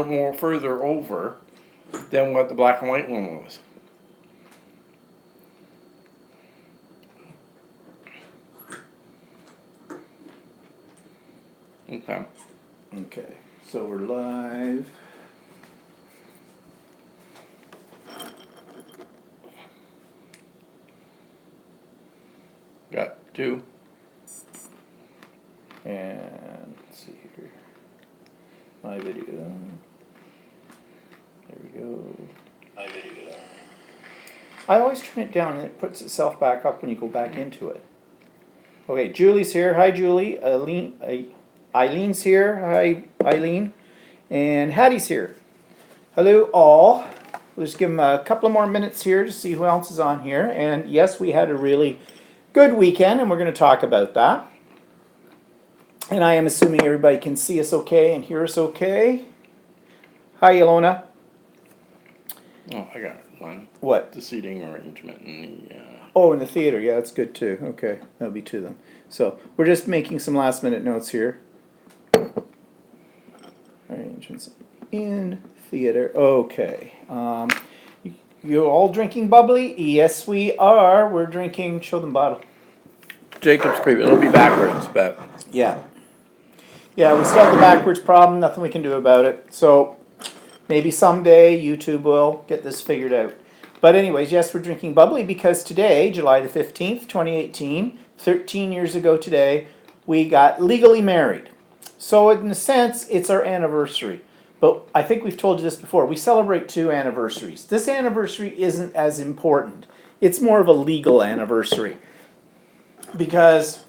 more further over than what the black and white one was. Okay. Okay, so we're live. Got two. And let's see here. My video. There we go. My video. I always turn it down and it puts itself back up when you go back into it. Okay, Julie's here. Hi, Julie. Eileen's here. Hi, Eileen. And Hattie's here. Hello, all. We'll just give them a couple of more minutes here to see who else is on here. And yes, we had a really good weekend, and we're going to talk about that. And I am assuming everybody can see us okay and hear us okay. Hi, Ilona. Oh, I got one. What? The seating arrangement and the. Oh, in the theater. Yeah, that's good too. Okay, that'll be two of them. So we're just making some last minute notes here. Arrangements in theater. Okay. You all drinking bubbly? Yes, we are. We're drinking. Show them bottle. Jacob's Creek. It'll be backwards, but Yeah. Yeah, we still have the backwards problem. Nothing we can do about it. So maybe someday YouTube will get this figured out. But anyways, yes, we're drinking bubbly because today, July the 15th, 2018, 13 years ago today, we got legally married. So in a sense, it's our anniversary. But I think we've told you this before. We celebrate two anniversaries. This anniversary isn't as important. It's more of a legal anniversary. Because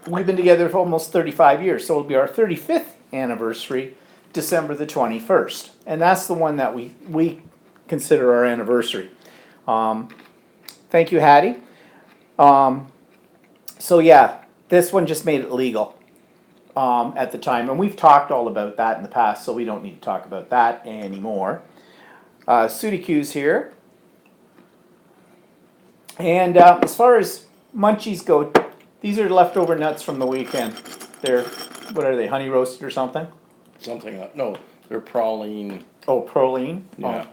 we've been together for almost 35 years. So it'll be our 35th anniversary, December the 21st. And that's the one that we consider our anniversary. Thank you, Hattie. So yeah, this one just made it legal at the time. And we've talked all about that in the past, so we don't need to talk about that anymore. Sudi Q's here. And as far as munchies go, these are leftover nuts from the weekend. They're, what are they, honey roasted or something? something like no, they're praline. Oh, proline? Yeah.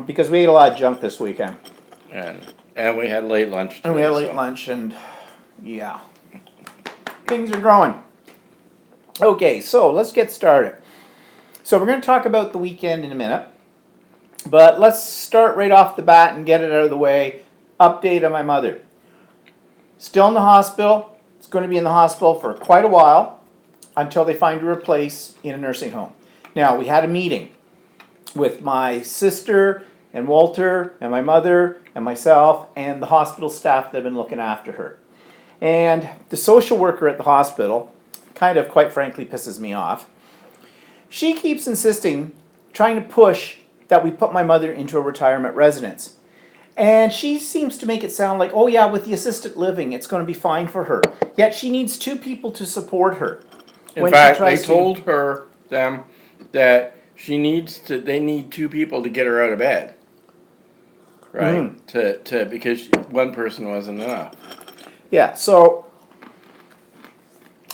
Because we ate a lot of junk this weekend. And we had late lunch. And we today, had late so- lunch and, yeah. Things are growing. Okay, so let's get started. So we're gonna talk about the weekend in a minute. But let's start right off the bat and get it out of the way. Update on my mother. Still in the hospital. It's gonna be in the hospital for quite a while until they find her a place in a nursing home. Now, we had a meeting with my sister and Walter and my mother and myself and the hospital staff that have been looking after her. And the social worker at the hospital kind of, quite frankly, pisses me off. She keeps insisting, trying to push that we put my mother into a retirement residence. And she seems to make it sound like, oh yeah, with the assisted living, it's going to be fine for her. Yet she needs two people to support her. In when she fact, they tries to- told them that they need two people to get her out of bed. Right? Because one person wasn't enough. Yeah, so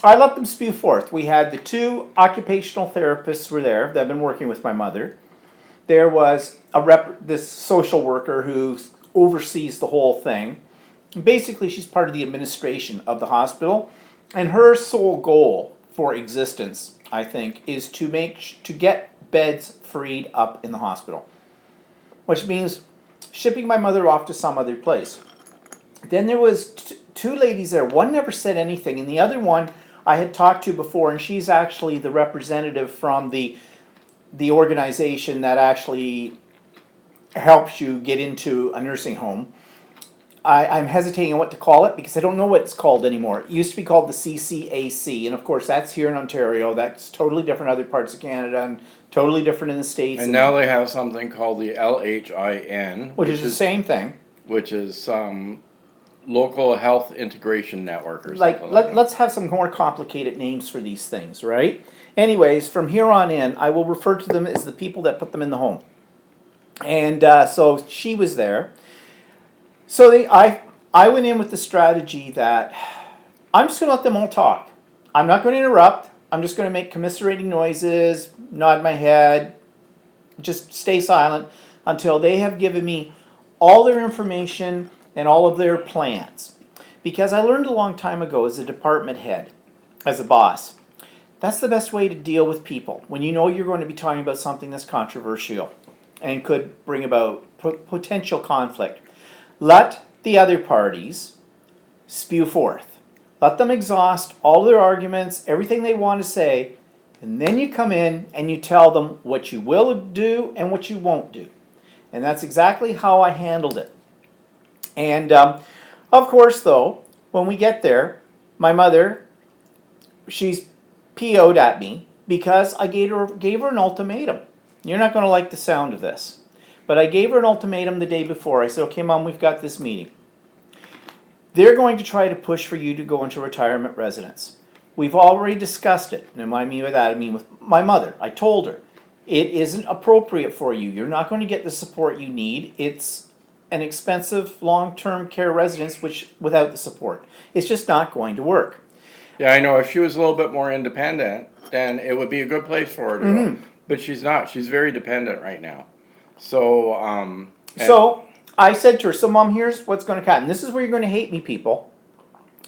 I let them spew forth. We had the two occupational therapists were there that have been working with my mother. There was this social worker who oversees the whole thing. Basically, she's part of the administration of the hospital, and her sole goal for existence, I think, is to get beds freed up in the hospital, which means shipping my mother off to some other place. Then there was two ladies there. One never said anything, and the other one I had talked to before, and she's actually the representative from the organization that actually helps you get into a nursing home. I'm hesitating on what to call it because I don't know what it's called anymore. It used to be called the CCAC, and of course that's here in Ontario. That's totally different in other parts of Canada and totally different in the States. And now they have something called the LHIN, which is the same thing. Which is local health integration network or Like, something like that. let's have some more complicated names for these things, right? Anyways, from here on in, I will refer to them as the people that put them in the home. And so she was there. So I went in with the strategy that I'm just going to let them all talk. I'm not going to interrupt. I'm just going to make commiserating noises, nod my head, just stay silent until they have given me all their information and all of their plans. Because I learned a long time ago as a department head, as a boss, that's the best way to deal with people when you know you're going to be talking about something that's controversial and could bring about potential conflict. Let the other parties spew forth. Let them exhaust all their arguments, everything they want to say, and then you come in and you tell them what you will do and what you won't do. And that's exactly how I handled it. And of course, though, when we get there, my mother, she's PO'd at me because I gave her an ultimatum. You're not going to like the sound of this. But I gave her an ultimatum the day before. I said, okay, Mom, we've got this meeting. They're going to try to push for you to go into retirement residence. We've already discussed it. And what I mean by that, I mean with my mother. I told her, it isn't appropriate for you. You're not going to get the support you need. It's an expensive long-term care residence which without the support. It's just not going to work. Yeah, I know. If she was a little bit more independent, then it would be a good place for her to go. But she's not. She's very dependent right now. So, So I said to her, so Mom, here's what's going to happen. This is where you're going to hate me, people.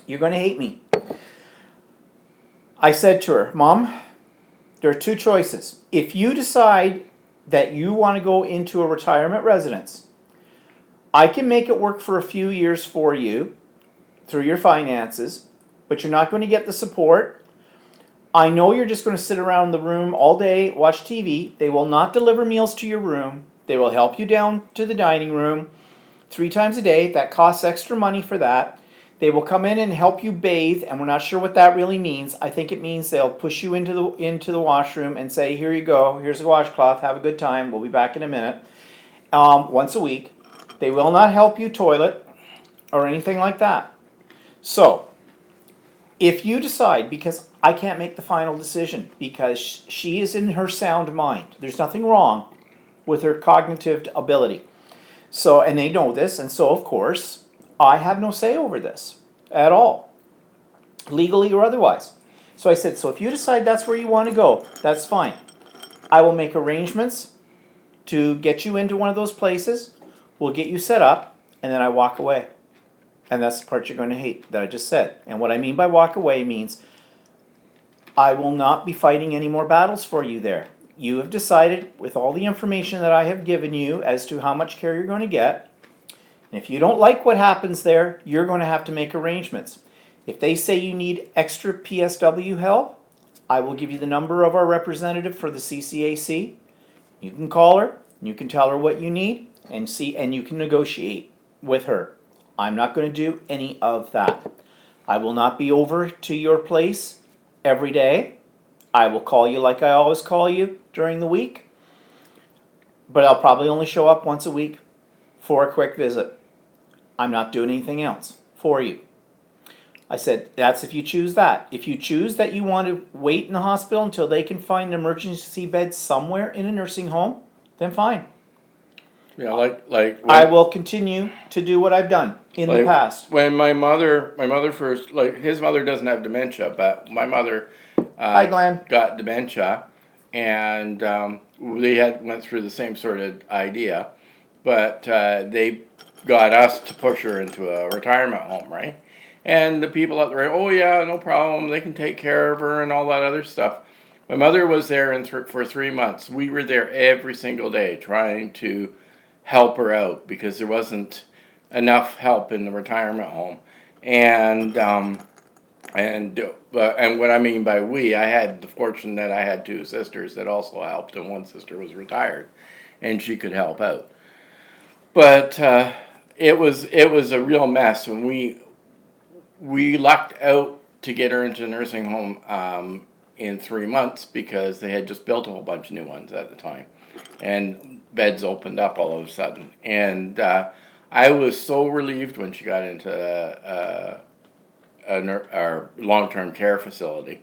You're going to hate me. I said to her, Mom, there are two choices. If you decide that you want to go into a retirement residence, I can make it work for a few years for you through your finances, but you're not going to get the support. I know you're just going to sit around the room all day, watch TV. They will not deliver meals to your room. They will help you down to the dining room 3 times a day. That costs extra money for that. They will come in and help you bathe, and we're not sure what that really means. I think it means they'll push you into the washroom and say, here you go, here's a washcloth, have a good time, we'll be back in a minute. Once a week. They will not help you toilet or anything like that. So, if you decide, because I can't make the final decision, because she is in her sound mind, there's nothing wrong with her cognitive ability. So, and they know this, and so of course, I have no say over this at all, legally or otherwise. So I said, so if you decide that's where you want to go, that's fine. I will make arrangements to get you into one of those places. We'll get you set up, and then I walk away. And that's the part you're going to hate that I just said. And what I mean by walk away means I will not be fighting any more battles for you there. You have decided with all the information that I have given you as to how much care you're going to get. And if you don't like what happens there, you're going to have to make arrangements. If they say you need extra PSW help, I will give you the number of our representative for the CCAC. You can call her, you can tell her what you need, and you can negotiate with her. I'm not going to do any of that. I will not be over to your place every day. I will call you like I always call you during the week. But I'll probably only show up once a week for a quick visit. I'm not doing anything else for you. I said, that's if you choose that. If you choose that you want to wait in the hospital until they can find an emergency bed somewhere in a nursing home, then fine. yeah, like I will continue to do what I've done in the past. when my mother first, his mother doesn't have dementia, but my mother Hi, Glenn. got dementia, and they went through the same sort of idea, but they got us to push her into a retirement home, right? And the people up there, oh yeah, no problem, they can take care of her and all that other stuff. My mother was there for 3 months. We were there every single day trying to help her out because there wasn't enough help in the retirement home. And what I mean by we, I had the fortune that I had 2 sisters that also helped, and one sister was retired, and she could help out. But it was a real mess when we lucked out to get her into a nursing home in 3 months because they had just built a whole bunch of new ones at the time, and beds opened up all of a sudden. And I was so relieved when she got into our long-term care facility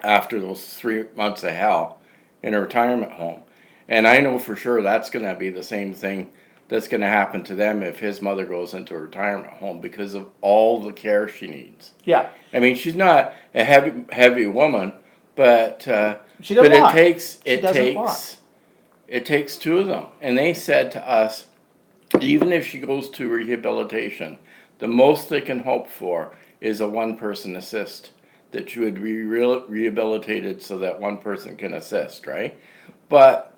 after those 3 months of hell in a retirement home. And I know for sure that's going to be the same thing that's going to happen to them if his mother goes into a retirement home because of all the care she needs. Yeah. I mean, she's not a heavy woman, but She doesn't but walk. it She doesn't walk. takes two of them, and they said to us, even if she goes to rehabilitation, the most they can hope for is a one-person assist, that she would be rehabilitated so that one person can assist, right? But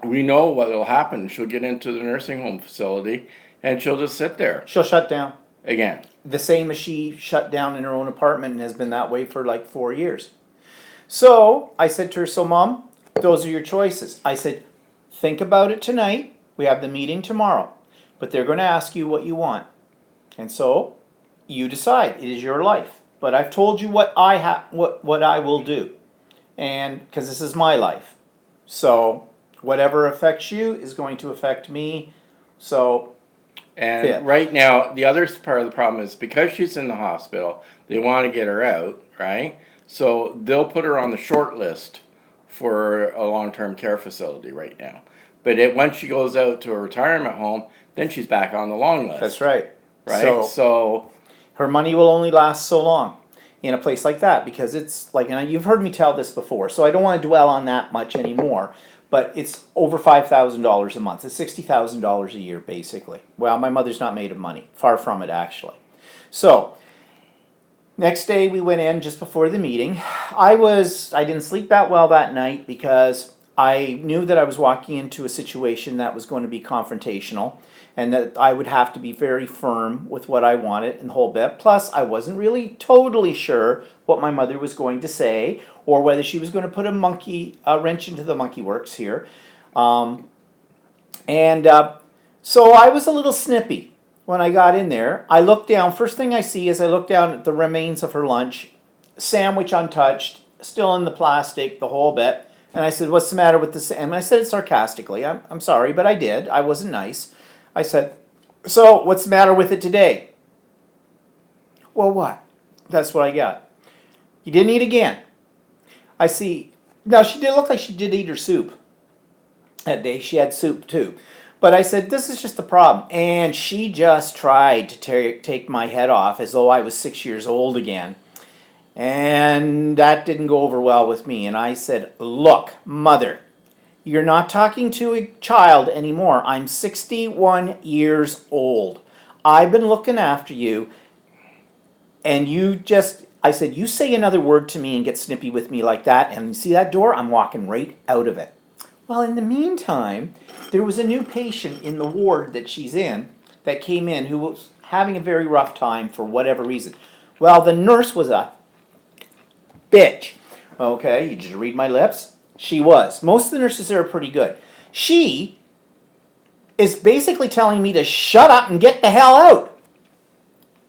we know what will happen. She'll get into the nursing home facility and she'll just sit there She'll shut down. again. The same as she shut down in her own apartment and has been that way for like 4 years. So I said to her, so mom, those are your choices. I said, think about it tonight. We have the meeting tomorrow, but they're going to ask you what you want. And so you decide. It is your life. But I've told you what what I will do. And because this is my life. So whatever affects you is going to affect me. So And Yeah. right now, the other part of the problem is because she's in the hospital, they want to get her out, right? So they'll put her on the short list for a long-term care facility right now. But once she goes out to a retirement home, then she's back on the long list. that's right. Right? So, Her money will only last so long in a place like that because it's like, and you've heard me tell this before, so I don't want to dwell on that much anymore. But it's over $5,000 a month. It's $60,000 a year, basically. Well, my mother's not made of money. Far from it, actually. So, next day we went in just before the meeting. I didn't sleep that well that night because I knew that I was walking into a situation that was going to be confrontational and that I would have to be very firm with what I wanted and whole bit. Plus, I wasn't really totally sure what my mother was going to say or whether she was going to put a wrench into the monkey works here. So I was a little snippy when I got in there. I looked down. First thing I see is I look down at the remains of her lunch, sandwich untouched, still in the plastic, the whole bit. And I said, "What's the matter with this?" And I said it sarcastically. I'm sorry, but I did. I wasn't nice. I said, "So what's the matter with it today?" "Well, what?" That's what I got. "You didn't eat again." I see. Now she did look like she did eat her soup that day. She had soup too. But I said, "This is just the problem." And she just tried to take my head off as though I was 6 years old again. And that didn't go over well with me. And I said, "Look, mother, you're not talking to a child anymore. I'm 61 years old. I've been looking after you. And I said, you say another word to me and get snippy with me like that. And you see that door? I'm walking right out of it." Well, in the meantime, there was a new patient in the ward that she's in that came in who was having a very rough time for whatever reason. Well, the nurse was a bitch. Okay, you just read my lips. She was. Most of the nurses there are pretty good. She is basically telling me to shut up and get the hell out.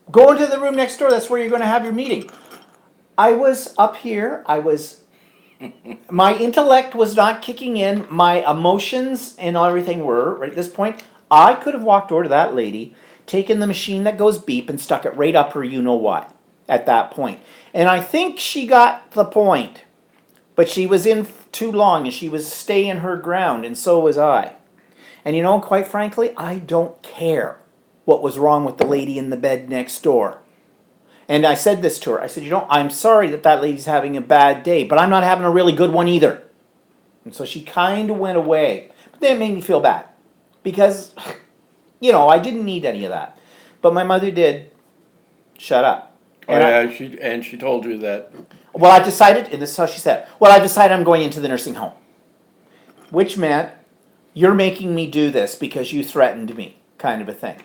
Go into the room next door. That's where you're going to have your meeting. I was up here. My intellect was not kicking in. My emotions and everything were right at this point. I could have walked over to that lady, taken the machine that goes beep and stuck it right up her you know what at that point. And I think she got the point. But she was in too long and she was staying her ground, and so was I. And quite frankly, I don't care what was wrong with the lady in the bed next door. And I said this to her. I said, I'm sorry that lady's having a bad day, but I'm not having a really good one either. And so she kind of went away. But then it made me feel bad because, I didn't need any of that. But my mother did shut up. she told you that. Well, I decided, and this is how she said, "Well, I decided I'm going into the nursing home." Which meant, "You're making me do this because you threatened me," kind of a thing.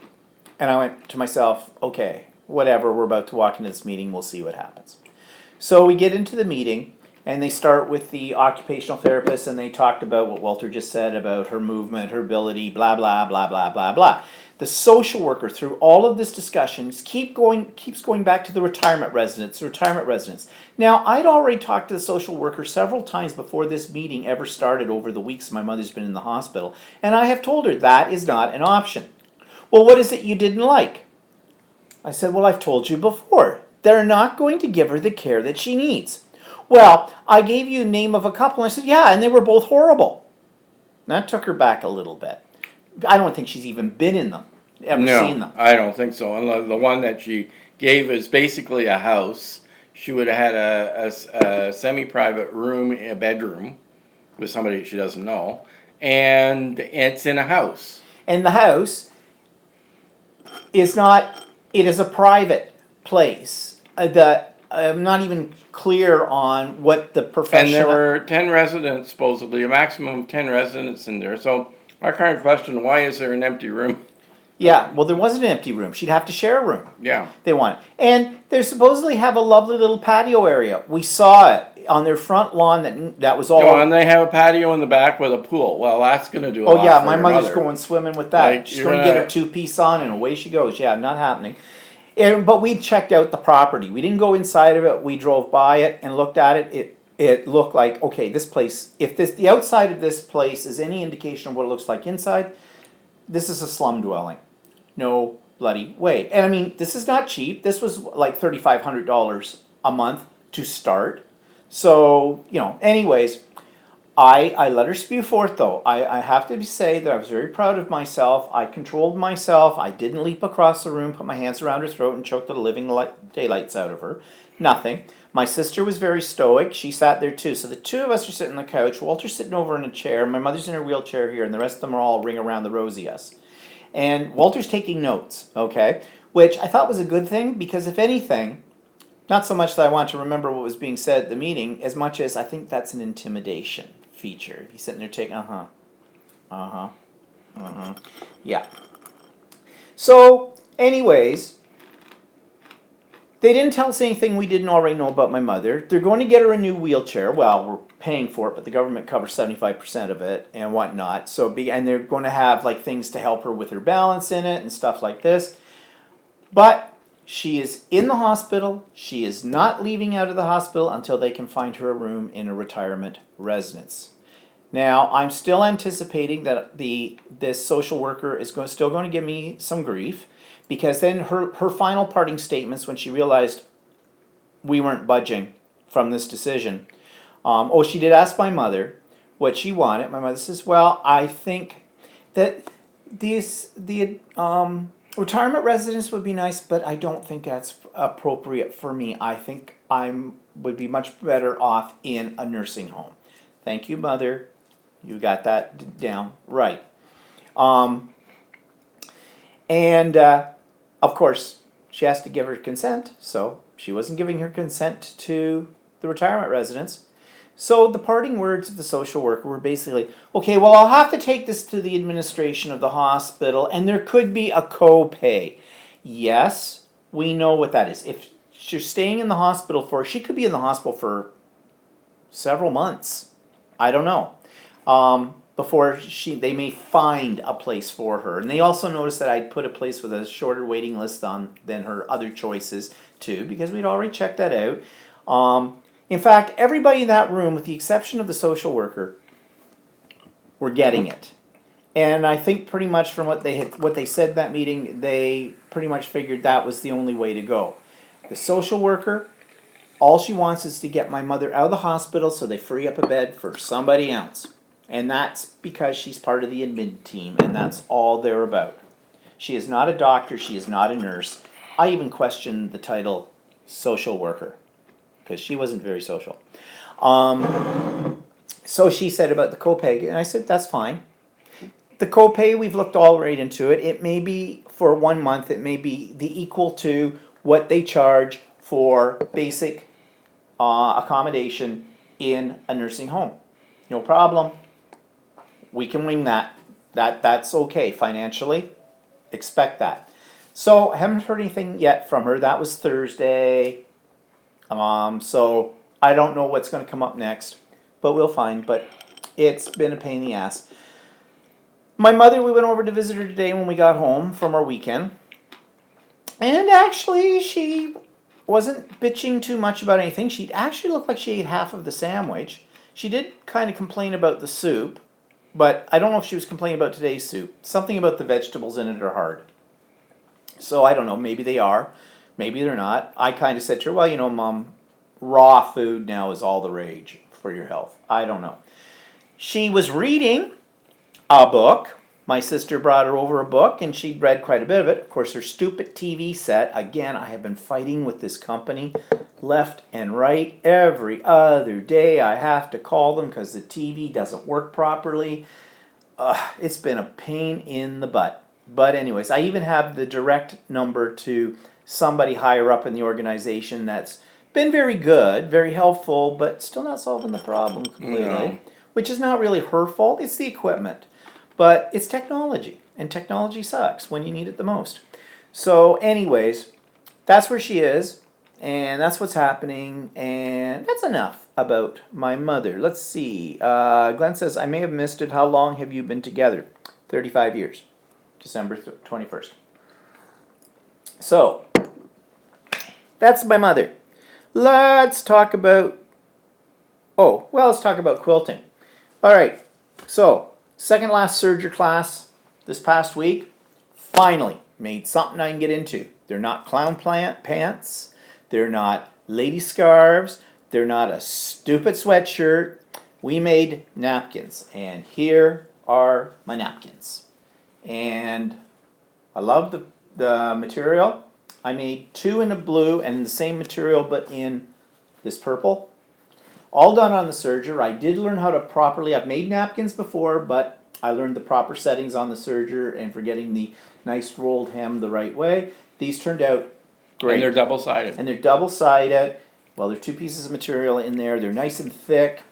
And I went to myself, okay, whatever, we're about to walk into this meeting, we'll see what happens. So we get into the meeting, and they start with the occupational therapist, and they talked about what Walter just said about her movement, her ability, blah, blah, blah, blah, blah, blah. The social worker, through all of this discussion, keeps going back to the retirement residents. Now, I'd already talked to the social worker several times before this meeting ever started over the weeks my mother's been in the hospital, and I have told her that is not an option. "Well, what is it you didn't like?" I said, "Well, I've told you before. They're not going to give her the care that she needs." "Well, I gave you a name of a couple," and I said, "Yeah, and they were both horrible." And that took her back a little bit. I don't think she's even been in them, ever seen them. No, I don't think so. And the one that she gave is basically a house. she would have had a semi-private room, a bedroom with somebody she doesn't know, and it's in a house. And the house is not, it is a private place. I'm not even clear on what the And profession. there were 10 residents, supposedly, a maximum of 10 residents in there. So my current question, why is there an empty room? Yeah, well, there wasn't an empty room. She'd have to share a room. Yeah. They want it. And they supposedly have a lovely little patio area. We saw it on their front lawn that was all. Oh, and they have a patio in the back with a pool. Well, that's gonna do a lot Oh yeah, for my your mother's mother. going swimming with that. Like, She's you're going to get her gonna- 2-piece on and away she goes. Yeah, not happening. But we checked out the property. We didn't go inside of it. We drove by it and looked at it. It looked like, okay, this place, if the outside of this place is any indication of what it looks like inside, this is a slum dwelling. No bloody way. And I mean, this is not cheap. This was like $3,500 a month to start. So, anyways, I let her spew forth though. I have to say that I was very proud of myself. I controlled myself. I didn't leap across the room, put my hands around her throat and choke the living daylights out of her. Nothing. My sister was very stoic. She sat there too. So the two of us are sitting on the couch. Walter's sitting over in a chair. My mother's in her wheelchair here, and the rest of them are all ring around the rosy us. And Walter's taking notes, okay? Which I thought was a good thing because if anything, not so much that I want to remember what was being said at the meeting, as much as I think that's an intimidation feature. He's sitting there taking, yeah. So, anyways, they didn't tell us anything we didn't already know about my mother. They're going to get her a new wheelchair. Well, we're paying for it, but the government covers 75% of it and whatnot. And they're going to have like things to help her with her balance in it and stuff like this. But she is in the hospital. She is not leaving out of the hospital until they can find her a room in a retirement residence. Now, I'm still anticipating that this social worker is still going to give me some grief, because then her final parting statements when she realized we weren't budging from this decision. She did ask my mother what she wanted. My mother says, "Well, I think that the retirement residence would be nice, but I don't think that's appropriate for me. I think would be much better off in a nursing home." Thank you, mother. You got that down right. Of course, she has to give her consent, so she wasn't giving her consent to the retirement residence. So the parting words of the social worker were basically, okay, well, I'll have to take this to the administration of the hospital, and there could be a co-pay. Yes, we know what that is. If she's staying in the hospital she could be in the hospital for several months. I don't know. Before they may find a place for her. And they also noticed that I'd put a place with a shorter waiting list than her other choices too, because we'd already checked that out. In fact, everybody in that room, with the exception of the social worker, were getting it. And I think pretty much from what they said in that meeting, they pretty much figured that was the only way to go. The social worker, all she wants is to get my mother out of the hospital so they free up a bed for somebody else. And that's because she's part of the admin team, and that's all they're about. She is not a doctor, she is not a nurse. I even questioned the title social worker, because she wasn't very social. So she said about the copay, and I said, that's fine. The copay, we've looked all right into it. It may be for 1 month, it may be the equal to what they charge for basic accommodation in a nursing home. No problem. We can wing that. That's okay financially. Expect that. So I haven't heard anything yet from her. That was Thursday. So I don't know what's going to come up next, but we'll find. But it's been a pain in the ass. My mother, we went over to visit her today when we got home from our weekend. And actually, she wasn't bitching too much about anything. She actually looked like she ate half of the sandwich. She did kind of complain about the soup, but I don't know if she was complaining about today's soup. Something about the vegetables in it are hard. So I don't know, maybe they are, maybe they're not. I kind of said to her, well, Mom, raw food now is all the rage for your health. I don't know. She was reading a book. My sister brought her over a book, and she'd read quite a bit of it. Of course, her stupid TV set. Again, I have been fighting with this company left and right. Every other day I have to call them because the TV doesn't work properly. It's been a pain in the butt. But anyways, I even have the direct number to somebody higher up in the organization that's been very good, very helpful, but still not solving the problem completely. No. Which is not really her fault, it's the equipment. But it's technology, and technology sucks when you need it the most. So anyways, that's where she is, and that's what's happening, and that's enough about my mother. Let's see. Glenn says, I may have missed it. How long have you been together? 35 years. December 21st. So, that's my mother. Let's talk about, let's talk about quilting. All right, so, second last serger class this past week. Finally, made something I can get into. They're not clown pants. They're not lady scarves. They're not a stupid sweatshirt. We made napkins, and here are my napkins. And I love the material. I made two in the blue and the same material, but in this purple. All done on the serger. I did learn how to properly, I've made napkins before, but I learned the proper settings on the serger and for getting the nice rolled hem the right way. These turned out great. And they're double-sided. And they're double-sided. Well, there are two pieces of material in there. They're nice and thick.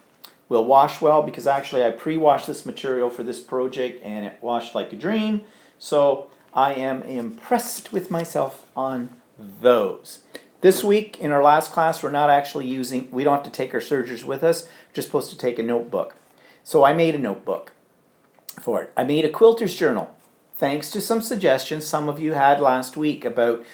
Will wash well because actually I pre-washed this material for this project and it washed like a dream. So I am impressed with myself on those. This week in our last class we're not actually using, we don't have to take our sergers with us, we're just supposed to take a notebook. So I made a notebook for it. I made a quilter's journal thanks to some suggestions some of you had last week about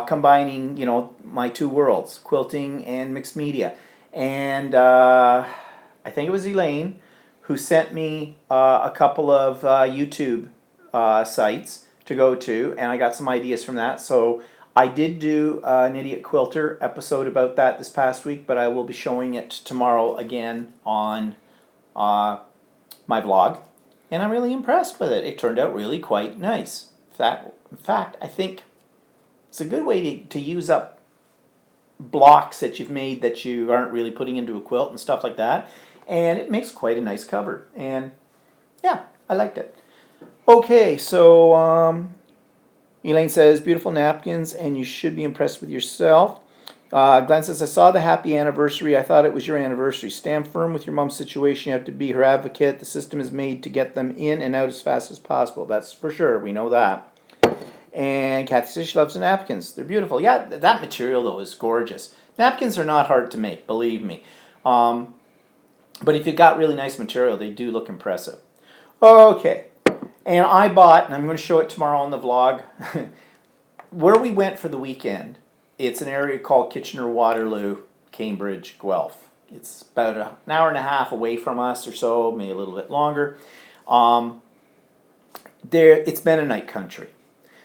combining, my two worlds, quilting and mixed media. And I think it was Elaine who sent me a couple of YouTube sites to go to, and I got some ideas from that. So I did do an Idiot Quilter episode about that this past week, but I will be showing it tomorrow again on my vlog. And I'm really impressed with it. It turned out really quite nice. In fact, I think it's a good way to use up blocks that you've made that you aren't really putting into a quilt and stuff like that. And it makes quite a nice cover. And yeah, I liked it. Okay, so Elaine says, beautiful napkins, and you should be impressed with yourself. Glenn says, I saw the happy anniversary. I thought it was your anniversary. Stand firm with your mom's situation. You have to be her advocate. The system is made to get them in and out as fast as possible. That's for sure. We know that. And Kathy says she loves the napkins. They're beautiful. Yeah, that material, though, is gorgeous. Napkins are not hard to make, believe me. But if you've got really nice material, they do look impressive. Okay. And I bought, and I'm going to show it tomorrow on the vlog, where we went for the weekend. It's an area called Kitchener-Waterloo, Cambridge, Guelph. It's about an hour and a half away from us or so, maybe a little bit longer. It's Mennonite country.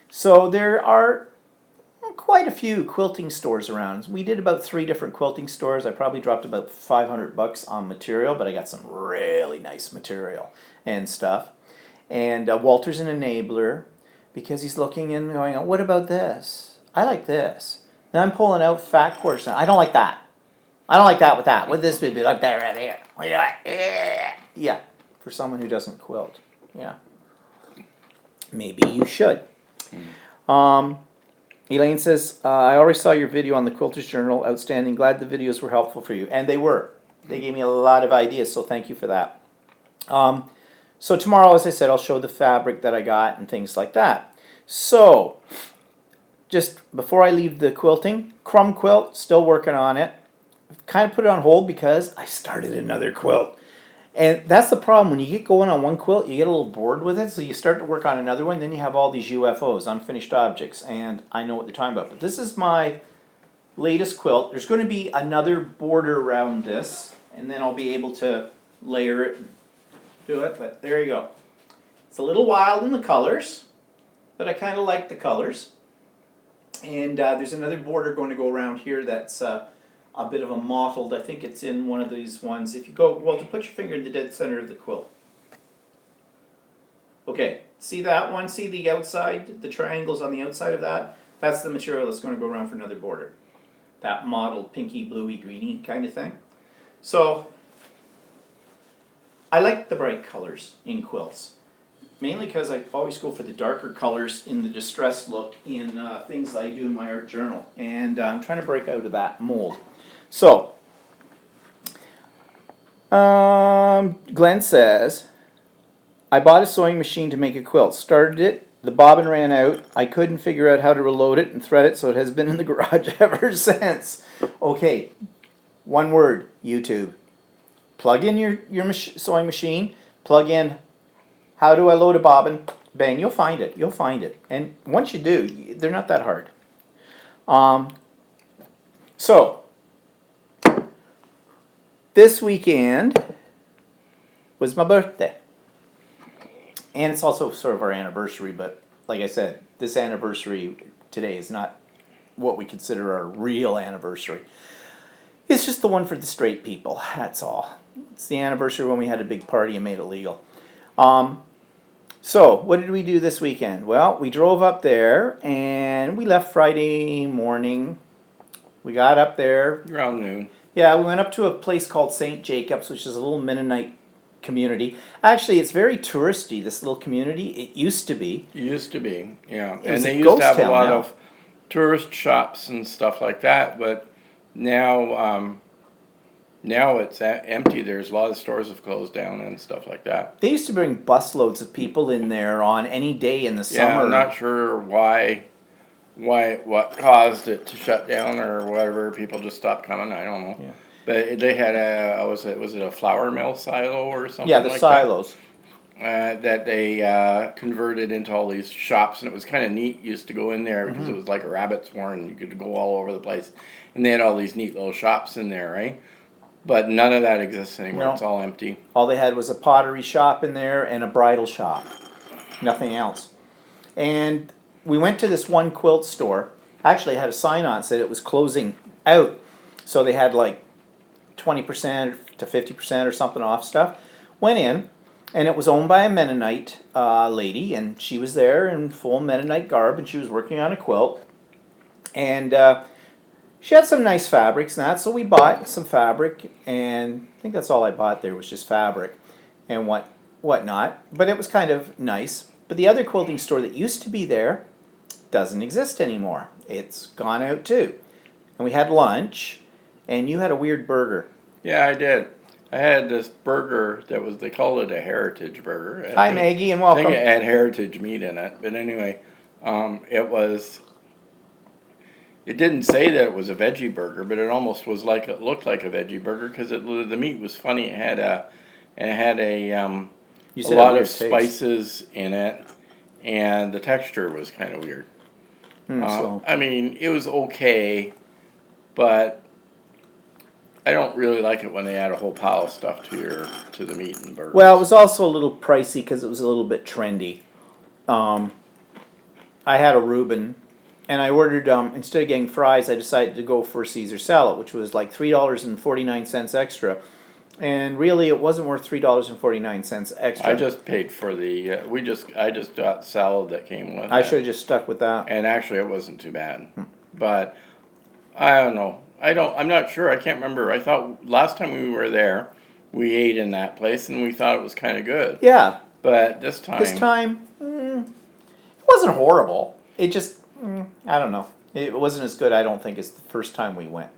So there are quite a few quilting stores around. We did about 3 different quilting stores. I probably dropped about $500 on material, but I got some really nice material and stuff. And Walter's an enabler because he's looking and going, what about this? I like this. Now I'm pulling out fat quarters. I don't like that. I don't like that with that. Would this be like that right here? Yeah, for someone who doesn't quilt. Yeah. Maybe you should. Elaine says, I already saw your video on the Quilter's Journal. Outstanding. Glad the videos were helpful for you. And they were. They gave me a lot of ideas, so thank you for that. So tomorrow, as I said, I'll show the fabric that I got and things like that. So, just before I leave the quilting, Crumb Quilt, still working on it. Kind of put it on hold because I started another quilt. And that's the problem. When you get going on one quilt, you get a little bored with it, so you start to work on another one, then you have all these UFOs, unfinished objects, and I know what they're talking about. But this is my latest quilt. There's going to be another border around this, and then I'll be able to layer it and do it, but there you go. It's a little wild in the colors, but I kind of like the colors. And there's another border going to go around here that's a bit of a mottled. I think it's in one of these ones. If you go, well, to put your finger in the dead center of the quilt. Okay, see that one? See the outside, the triangles on the outside of that? That's the material that's going to go around for another border. that mottled pinky, bluey, greeny kind of thing. So I like the bright colors in quilts, mainly because I always go for the darker colors in the distressed look in things that I do in my art journal, and I'm trying to break out of that mold. So, Glenn says, I bought a sewing machine to make a quilt. Started it, the bobbin ran out. I couldn't figure out how to reload it and thread it, so it has been in the garage ever since. Okay, one word, YouTube. Plug in your sewing machine, plug in how do I load a bobbin, bang, you'll find it, you'll find it. And once you do, they're not that hard. So, this weekend was my birthday. And it's also sort of our anniversary, but like I said, this anniversary today is not what we consider our real anniversary. It's just the one for the straight people, that's all. It's the anniversary when we had a big party and made it legal. So, what did we do this weekend? Well, we drove up there and we left Friday morning. We got up there. Around noon. Yeah, we went up to a place called St. Jacobs, which is a little Mennonite community. Actually, it's very touristy, this little community. It used to be. It used to be, yeah. It was And a they used ghost to have a town lot now. of tourist shops and stuff like that, but now, now it's empty. There's a lot of stores have closed down and stuff like that. They used to bring busloads of people in there on any day in the Yeah, summer. I'm not sure what caused it to shut down or whatever. People just stopped coming. I don't know. Yeah. But they had was it a flour mill silo or something? Yeah, the like silos. that they converted into all these shops, and it was kind of neat. You used to go in there because it was like a rabbit's warren. You could go all over the place, and they had all these neat little shops in there, right? But none of that exists anymore. No. It's all empty. All they had was a pottery shop in there and a bridal shop. Nothing else. And we went to this one quilt store. Actually, it had a sign on it said it was closing out. So they had like 20% to 50% or something off stuff. Went in, and it was owned by a Mennonite lady, and she was there in full Mennonite garb, and she was working on a quilt. And she had some nice fabrics and that, so we bought some fabric, and I think that's all I bought there was just fabric and whatnot. But it was kind of nice. But the other quilting store that used to be there doesn't exist anymore. It's gone out too. And we had lunch, and you had a weird burger. Yeah, I did. I had this burger that was, they called it a heritage burger. Hi, Maggie, and I think welcome. it had heritage meat in it. But anyway, it didn't say that it was a veggie burger, but it almost was like, it looked like a veggie burger because the meat was funny. It had a You a said lot weird of taste. spices in it, and the texture was kind of weird. So- I mean, it was okay, but I don't really like it when they add a whole pile of stuff to the meat and burgers. Well, it was also a little pricey because it was a little bit trendy. I had a Reuben, and I ordered, instead of getting fries, I decided to go for a Caesar salad, which was like $3.49 extra. And really, it wasn't worth $3.49 extra. I just paid for the, I just got salad that came with I it. should have just stuck with that. And actually, it wasn't too bad. But, I don't know. I'm not sure. I can't remember. I thought last time we were there, we ate in that place and we thought it was kind of good. Yeah, But this time, it wasn't horrible. It just, I don't know. It wasn't as good, I don't think, as the first time we went.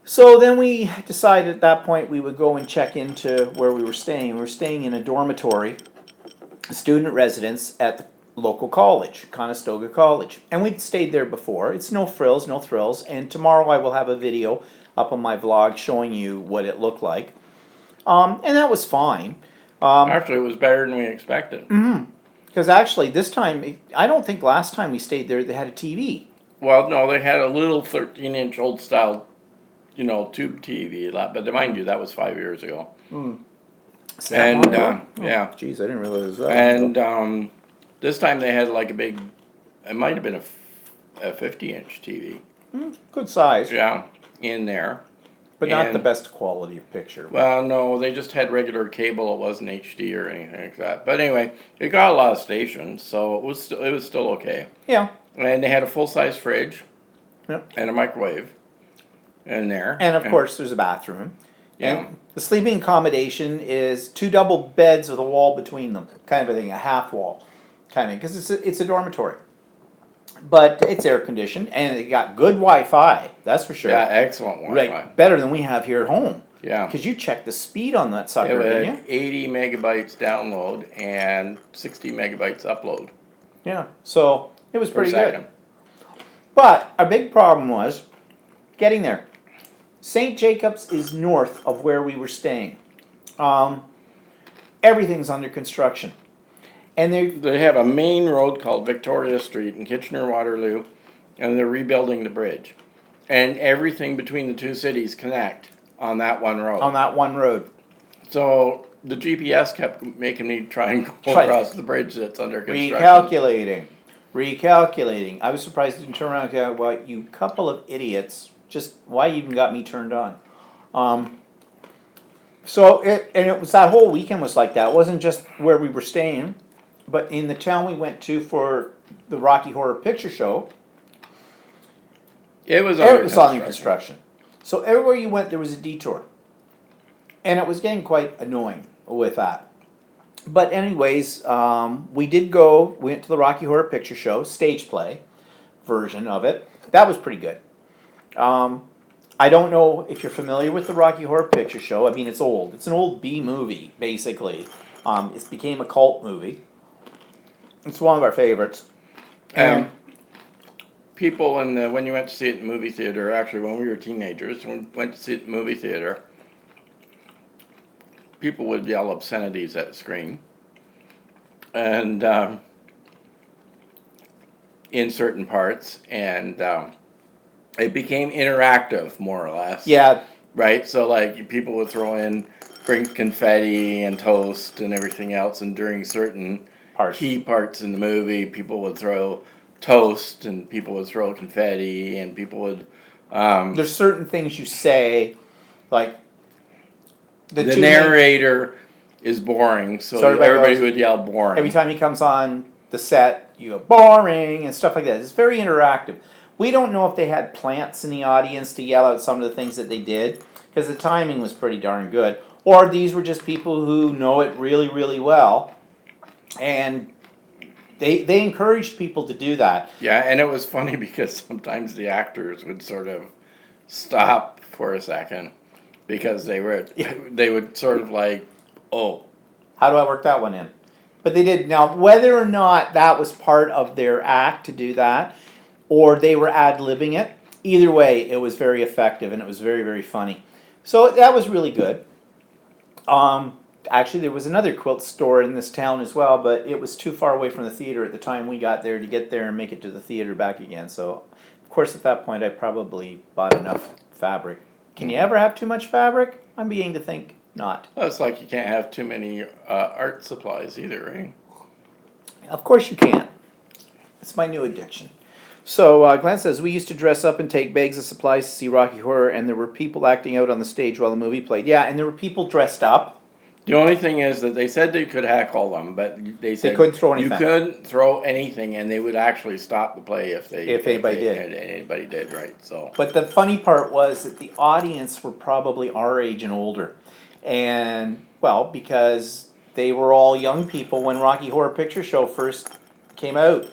So then we decided at that point we would go and check into where we were staying. We were staying in a dormitory, student residence at the local college, Conestoga College. And we'd stayed there before. It's no frills, no thrills. And tomorrow I will have a video up on my vlog showing you what it looked like. And that was fine. actually, it was better than we expected. Because actually this time, I don't think last time we stayed there they had a TV. Well, no, they had a little 13-inch old style, tube TV. But mind you, that was 5 years ago. Is that And, long ago? yeah. Geez, I didn't realize it was that. And this time they had like a big, it might have been a 50-inch TV. Good size, Yeah, in there. but not the and- best quality of picture. Well, no, they just had regular cable. It wasn't HD or anything like that. But anyway, it got a lot of stations, so it was still okay. Yeah. And they had a full-size fridge Yep. and a microwave. in there. And of course, there's a bathroom. Yeah. And the sleeping accommodation is 2 double beds with a wall between them, kind of a thing, a half wall, kind of, because it's a dormitory. But it's air conditioned and it got good Wi-Fi, that's for sure. Yeah, excellent Wi-Fi. Right, better than we have here at home. Yeah. Because you checked the speed on that It sucker, didn't was you? 80 megabytes download and 60 megabytes upload Yeah. So it was per pretty second. good. But our big problem was getting there. St. Jacobs is north of where we were staying. Everything's under construction. And They have a main road called Victoria Street in Kitchener-Waterloo, and they're rebuilding the bridge. And everything between the two cities connect on that one road. on that one road. So the GPS kept making me try and go Right. across the bridge that's under construction. Recalculating. I was surprised it didn't turn around and go, well, you couple of idiots, just why you even got me turned on? It was that whole weekend was like that. It wasn't just where we were staying, but in the town we went to for the Rocky Horror Picture Show, It was it under was on construction. construction. So everywhere you went, there was a detour. And it was getting quite annoying with that. But anyways, we went to the Rocky Horror Picture Show, stage play version of it. That was pretty good. I don't know if you're familiar with the Rocky Horror Picture Show. I mean, it's old. It's an old B movie, basically. It became a cult movie. It's one of our favorites. And People, when you went to see it in the movie theater, actually when we were teenagers, when we went to see it in the movie theater, people would yell obscenities at the screen. And in certain parts, and it became interactive, more or less. yeah, Right? So, like, people would bring confetti and toast and everything else, and during certain key parts in the movie, people would throw toast, and people would throw confetti, and people would. there's certain things you say, like The two main- narrator is boring, so everybody would yell boring. Every time he comes on the set, you go boring and stuff like that. It's very interactive. We don't know if they had plants in the audience to yell out some of the things that they did, because the timing was pretty darn good. Or these were just people who know it really, really well, and they encouraged people to do that. Yeah, and it was funny because sometimes the actors would sort of stop for a second because they would sort of like, oh, How do I work that one in? But they did. Now, whether or not that was part of their act to do that, or they were ad-libbing it, either way, it was very effective and it was very, very funny. So that was really good. Actually, there was another quilt store in this town as well, but it was too far away from the theater at the time we got there to get there and make it to the theater back again. So, of course, at that point, I probably bought enough fabric. Can you ever have too much fabric? I'm beginning to think not. well, it's like you can't have too many art supplies either, right? Of course you can. It's my new addiction. So Glenn says, we used to dress up and take bags of supplies to see Rocky Horror, and there were people acting out on the stage while the movie played. Yeah, and there were people dressed up. The only thing is that they said they could heckle them, but they said couldn't throw anything. You couldn't throw anything, and they would actually stop the play if anybody did. Anybody did, right? So. But the funny part was that the audience were probably our age and older. And, well, because they were all young people when Rocky Horror Picture Show first came out.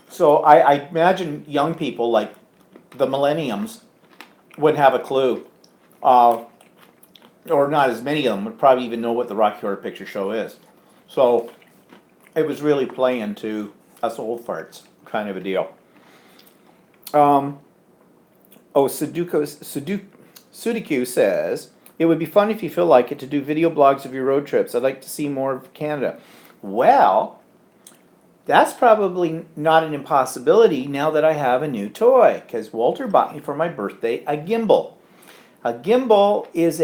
So I imagine young people, like the millenniums, wouldn't have a clue. Or not as many of them would probably even know what the Rocky Horror Picture Show is. So it was really playing to us old farts, kind of a deal. Sudiku says, it would be fun if you feel like it to do video blogs of your road trips. I'd like to see more of Canada. Well, that's probably not an impossibility now that I have a new toy, because Walter bought me for my birthday a gimbal. A gimbal is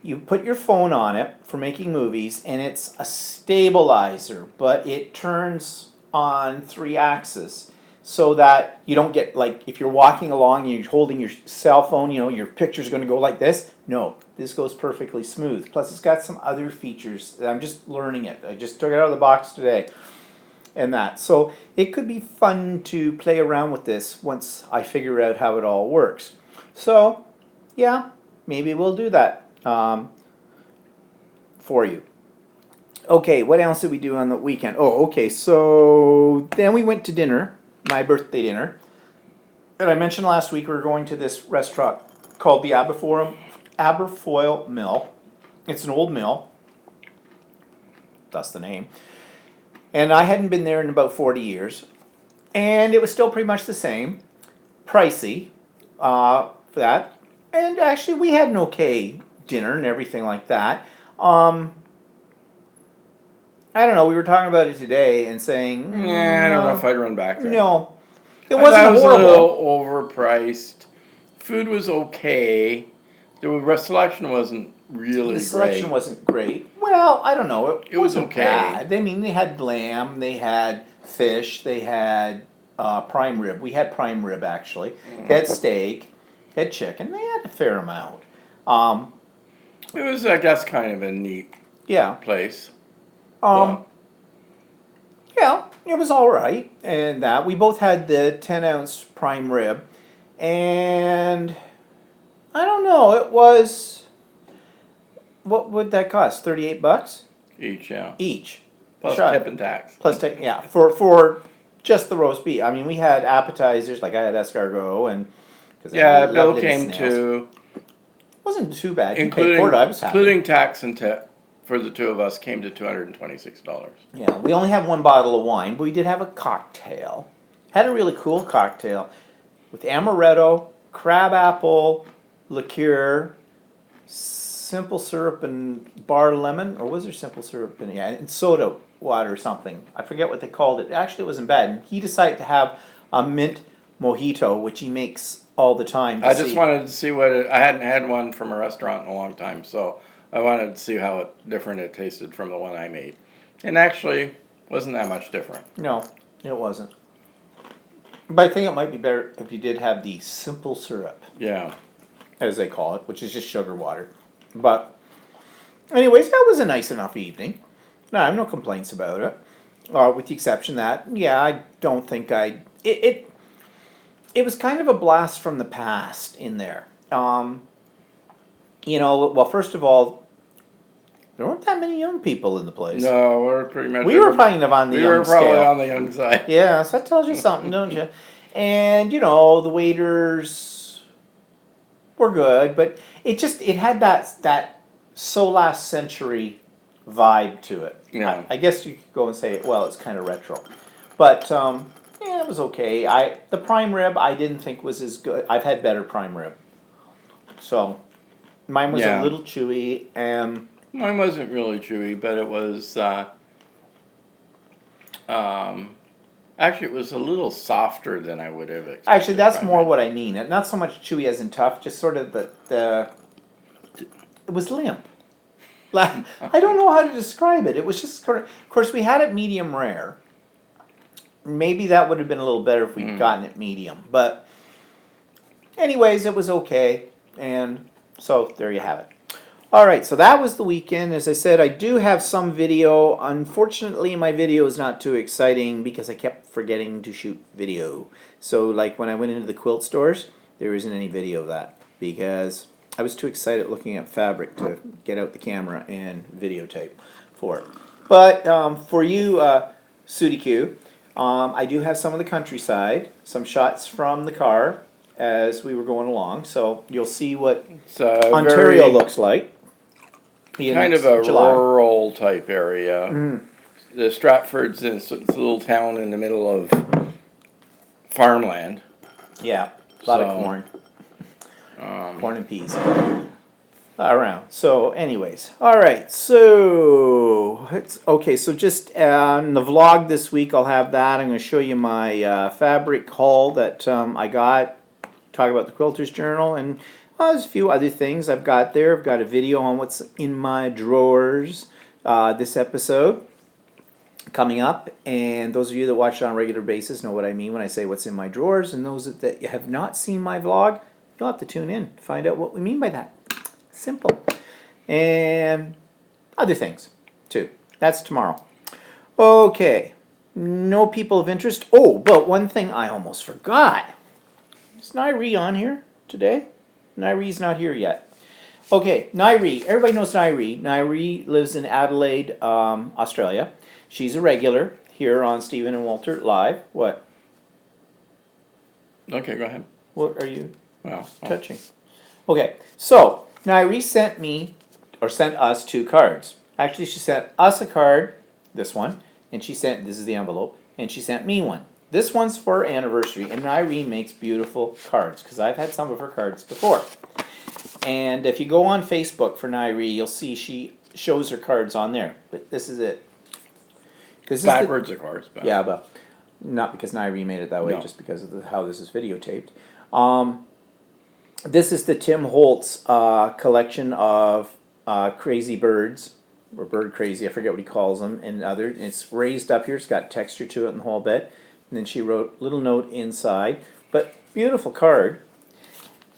you put your phone on it for making movies, and it's a stabilizer, but it turns on 3 axes so that you don't get, like, if you're walking along and you're holding your cell phone, you know, your picture's going to go like this. No, this goes perfectly smooth. Plus, it's got some other features. I'm just learning it. I just took it out of the box today. And that. So it could be fun to play around with this once I figure out how it all works. So, yeah, maybe we'll do that for you. Okay, what else did we do on the weekend? Oh, okay, so then we went to dinner, my birthday dinner. And I mentioned last week we were going to this restaurant called the Aberfoyle Mill. It's an old mill, that's the name. And I hadn't been there in about 40 years. And it was still pretty much the same. Pricey for that. And actually, we had an okay dinner and everything like that. I don't know, we were talking about it today and saying, Yeah, I don't know if I'd run back there. no, it I thought wasn't it was horrible. a little overpriced. Food was okay. The selection wasn't really The selection great. wasn't great. Well, I don't know. It was wasn't okay. bad. I mean, they had lamb, they had fish, they had prime rib. We had prime rib actually. They had steak, they had chicken. They had a fair amount. It was, I guess, kind of a neat Yeah. place. Um, yeah, it was all right. And that we both had the 10-ounce prime rib, and I don't know. It was what would that cost? $38 Each, yeah. each. Plus Sure. tip and tax. Plus, yeah, for just the roast beef. I mean, we had appetizers like I had escargot and cause Yeah, I bill loved it in came snails. to, Wasn't too bad. You paid including, for it. I was happy. including tax and tip, for the two of us, came to $226. Yeah, we only had one bottle of wine, but we did have a cocktail. Had a really cool cocktail with amaretto, crabapple, liqueur, simple syrup and bar lemon, or was there simple syrup in it? Yeah, and soda water or something. I forget what they called it. Actually, it wasn't bad. And he decided to have a mint mojito, which he makes all the time. I just wanted to see what I hadn't had one from a restaurant in a long time, so I wanted to see how different it tasted from the one I made. And actually, wasn't that much different. No, it wasn't. But I think it might be better if you did have the simple syrup, Yeah. as they call it, which is just sugar water. But, anyways, that was a nice enough evening. No, I have no complaints about it. With the exception that, yeah, I don't think it was kind of a blast from the past in there. Well, first of all, there weren't that many young people in the place. No, we're pretty much. We were kind of on the we young were probably scale. on the young side. Yeah, so that tells you something, don't you? And the waiters were good, but it had that so last century vibe to it. Yeah. I guess you could go and say, well, it's kind of retro, but yeah, it was okay. The prime rib I didn't think was as good. I've had better prime rib, so mine was Yeah. a little chewy and. Mine wasn't really chewy, but it was, actually, it was a little softer than I would have expected. Actually, that's from more it. what I mean. Not so much chewy as in tough, just sort of it was limp. Like, I don't know how to describe it. It was just of course, we had it medium rare. Maybe that would have been a little better if we'd gotten it medium. But anyways, it was okay. And so there you have it. All right, so that was the weekend. As I said, I do have some video. Unfortunately, my video is not too exciting because I kept forgetting to shoot video. So like when I went into the quilt stores, there isn't any video of that because I was too excited looking at fabric to get out the camera and videotape for it. But for you, Sudi Q, I do have some of the countryside, some shots from the car as we were going along. So you'll see what It's a Ontario very- looks like. kind of a July. rural type area. Mm. The Stratford's it's a little town in the middle of farmland. Yeah, a lot of So, corn. Corn and peas. Around. So, anyways, all right. So it's okay. So just on the vlog this week, I'll have that. I'm going to show you my fabric haul that I got. Talk about the Quilter's Journal and there's a few other things I've got there. I've got a video on what's in my drawers this episode coming up. And those of you that watch it on a regular basis know what I mean when I say what's in my drawers. And those that have not seen my vlog, you'll have to tune in to find out what we mean by that. Simple. And other things too. That's tomorrow. Okay. No people of interest. Oh, but one thing I almost forgot. Is Nairi on here today? Nairee's not here yet. Okay, Nairee. Everybody knows Nairee. Nairee lives in Adelaide, Australia. She's a regular here on Stephen and Walter Live. What? Okay, go ahead. What are you Well, touching? Okay, so Nairee sent me, or sent us 2 cards. Actually, she sent us a card, this one, and this is the envelope, and she sent me one. This one's for our anniversary, and Nairee makes beautiful cards, because I've had some of her cards before. And if you go on Facebook for Nairee, you'll see she shows her cards on there. But this is it. backwards, of course. But Yeah, but not because Nairee made it that way, No. just because of how this is videotaped. This is the Tim Holtz collection of crazy birds, or bird crazy, I forget what he calls them, and other. It's raised up here, it's got texture to it and the whole bit. And then she wrote a little note inside, but beautiful card.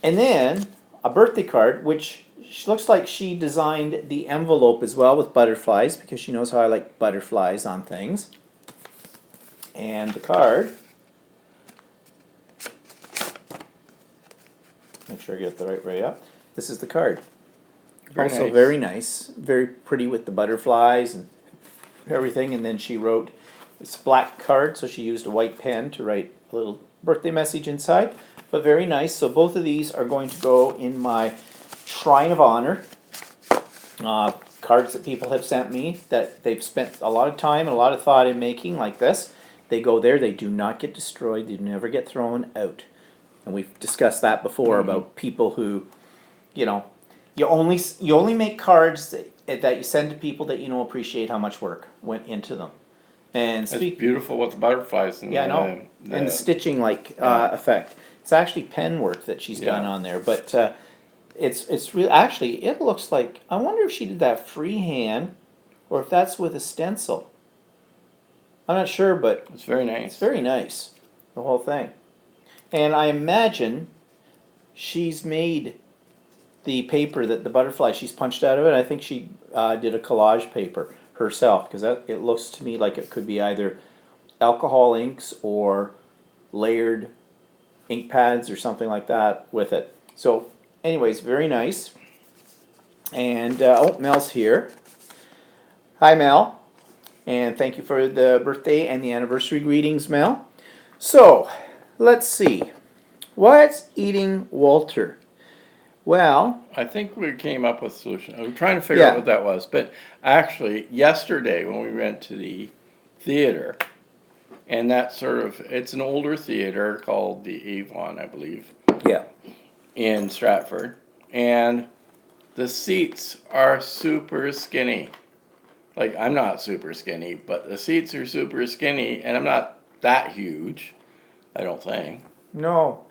And then a birthday card, which looks like she designed the envelope as well with butterflies, because she knows how I like butterflies on things. And the card, make sure I get it the right way up. This is the card. Very Also nice. very nice, very pretty with the butterflies and everything. And then she wrote this black card, so she used a white pen to write a little birthday message inside. But very nice. So both of these are going to go in my Shrine of Honor. Cards that people have sent me that they've spent a lot of time and a lot of thought in making, like this. They go there, they do not get destroyed, they never get thrown out. And we've discussed that before about people who, you know, you only make cards that you send to people that you know appreciate how much work went into them. And it's beautiful with the butterflies and yeah, I know. And the stitching effect. It's actually pen work that she's done Yeah. on there, but it's really actually it looks like, I wonder if she did that freehand or if that's with a stencil. I'm not sure, but It's very it's nice. very nice, the whole thing. And I imagine she's made the paper that the butterfly, she's punched out of it. I think she did a collage paper herself, because it looks to me like it could be either alcohol inks or layered ink pads or something like that with it. So anyways, very nice. And oh, Mel's here. Hi, Mel. And thank you for the birthday and the anniversary greetings, Mel. So, let's see. What's eating Walter? Well, I think we came up with a solution. I was trying to figure Yeah. out what that was, but actually, yesterday when we went to the theater, and that it's an older theater called the Avon, I believe, yeah. in Stratford, and the seats are super skinny. Like, I'm not super skinny, but the seats are super skinny, and I'm not that huge, I don't think. No.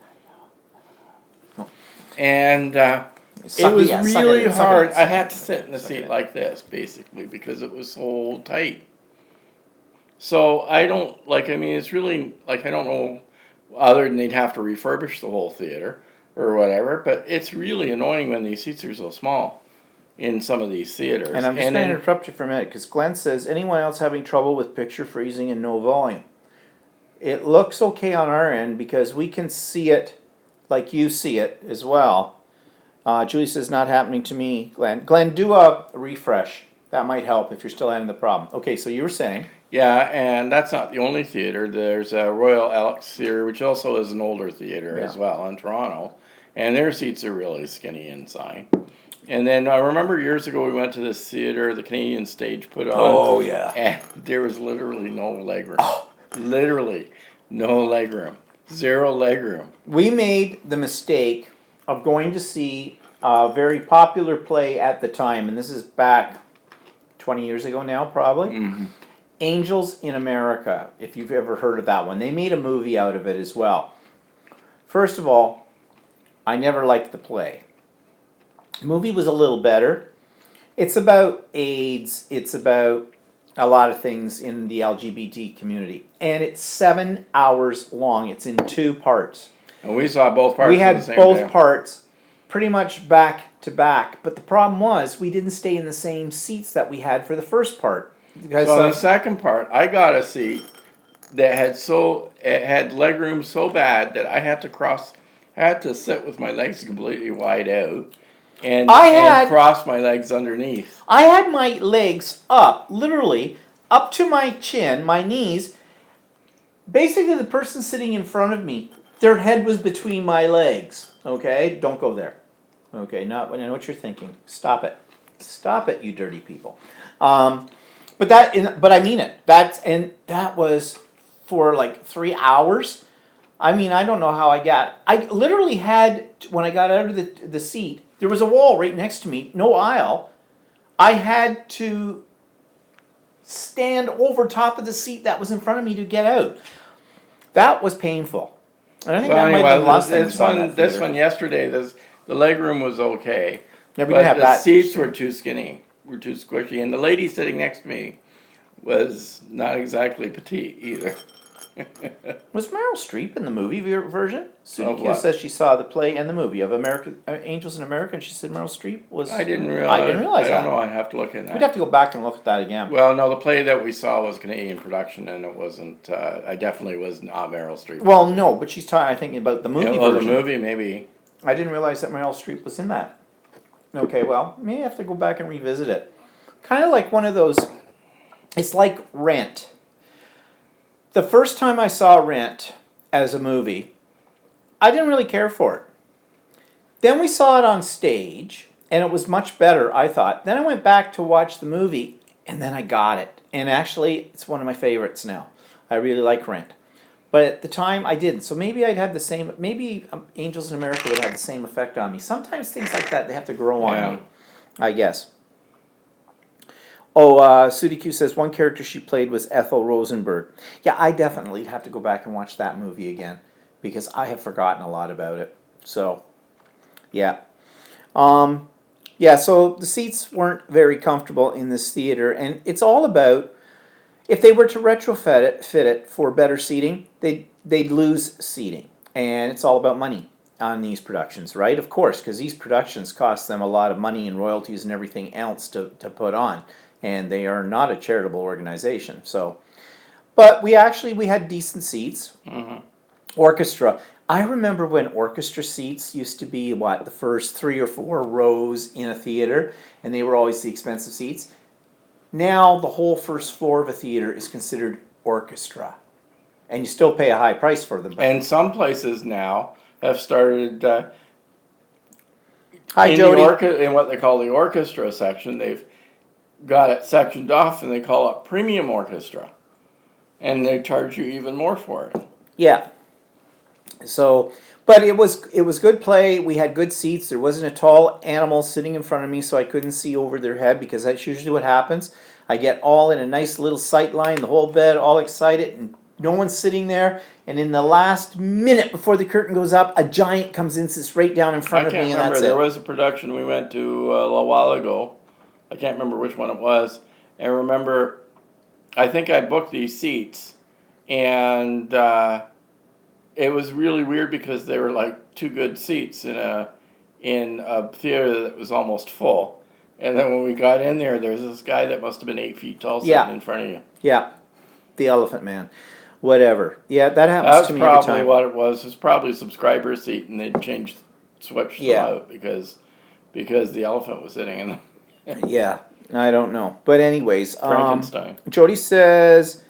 And it was really hard. I had to sit in the seat like this, basically, because it was so tight. So I don't, like, I mean, it's really, like, I don't know, other than they'd have to refurbish the whole theater or whatever, but it's really annoying when these seats are so small in some of these theaters. And I'm just going to interrupt you for a minute, because Glenn says, anyone else having trouble with picture freezing and no volume? It looks okay on our end because we can see it like you see it as well. Julie says, not happening to me, Glenn. Glenn, do a refresh. That might help if you're still having the problem. Okay, so you were saying. Yeah, and that's not the only theater. There's a Royal Alex Theatre, which also is an older theater as well in Toronto, and their seats are really skinny inside. And then I remember years ago we went to this theater the Canadian Stage put on. Oh, yeah. And there was literally no legroom. Literally no legroom. Zero legroom. We made the mistake of going to see a very popular play at the time, and this is back 20 years ago now, probably. Angels in America, if you've ever heard of that one. They made a movie out of it as well. First of all, I never liked the play. The movie was a little better. It's about AIDS, it's about a lot of things in the LGBT community. And it's 7 hours long. It's in 2 parts. And we saw both parts We at the had same both time. parts pretty much back to back. But the problem was we didn't stay in the same seats that we had for the first part. Because So the second part, I got a seat that had it had legroom so bad that I had had to sit with my legs completely wide out and, I and had- cross my legs underneath. I had my legs up, literally up to my chin, my knees. Basically, the person sitting in front of me, their head was between my legs. Okay, don't go there. Okay, not when I know what you're thinking. Stop it. Stop it, you dirty people. But I mean it. That was for like 3 hours. I mean, I don't know how I literally had, when I got out of the seat, there was a wall right next to me, no aisle. I had to stand over top of the seat that was in front of me to get out. That was painful. And I think Well, that might have been anyway, the last time we this saw one, that this theater. one yesterday, the leg room was okay. Yeah, we But didn't have the that. seats were too skinny, were too squishy, and the lady sitting next to me was not exactly petite either. Was Meryl Streep in the movie version? Sudi Of Q what? says she saw the play and the movie of Angels in America, and she said Meryl Streep was. I didn't realize. I didn't realize I don't that. know. I have to look at We'd that. have to go back and look at that again. Well, no, the play that we saw was Canadian production, and it wasn't. I definitely was not Meryl Streep. Well, no, but she's talking. I think about the movie the version. movie maybe. I didn't realize that Meryl Streep was in that. Okay, well, maybe I have to go back and revisit it. Kind of like one of those. It's like Rent. The first time I saw Rent as a movie, I didn't really care for it. Then we saw it on stage, and it was much better, I thought. Then I went back to watch the movie, and then I got it. And actually, it's one of my favorites now. I really like Rent. But at the time, I didn't. So maybe I'd have the same, maybe Angels in America would have the same effect on me. Sometimes things like that, they have to grow on Yeah. me, I guess. Oh, Sudi Q says one character she played was Ethel Rosenberg. Yeah, I definitely have to go back and watch that movie again because I have forgotten a lot about it. So, yeah. Yeah, so the seats weren't very comfortable in this theater, and it's all about, if they were to retrofit it, fit it for better seating, they'd lose seating. And it's all about money on these productions, right? Of course, because these productions cost them a lot of money and royalties and everything else to put on. And they are not a charitable organization. So, but we had decent seats. Mhm. Orchestra. I remember when orchestra seats used to be the first 3 or 4 rows in a theater, and they were always the expensive seats. Now the whole first floor of a theater is considered orchestra, and you still pay a high price for them. And some places now have started Hi, Jody. in what they call the orchestra section. They've got it sectioned off, and they call it premium orchestra, and they charge you even more for it. Yeah. So, but it was good play. We had good seats. There wasn't a tall animal sitting in front of me, so I couldn't see over their head because that's usually what happens. I get all in a nice little sight line, the whole bed, all excited, and no one's sitting there. And in the last minute before the curtain goes up, a giant comes in, sits right down in front I of me, can't and remember. that's There it. was a production we went to a little while ago. I can't remember which one it was. And remember, I think I booked these seats, and it was really weird because they were like 2 good seats in a theater that was almost full. And then when we got in there, there's this guy that must have been 8 feet tall sitting Yeah. in front of you. Yeah, the Elephant Man, whatever. Yeah, that happens That's to me every probably time. what it was. It's probably a subscriber seat, and they switched Yeah. them out because the elephant was sitting in the Yeah, I don't know, but anyways, Frankenstein. Jody says,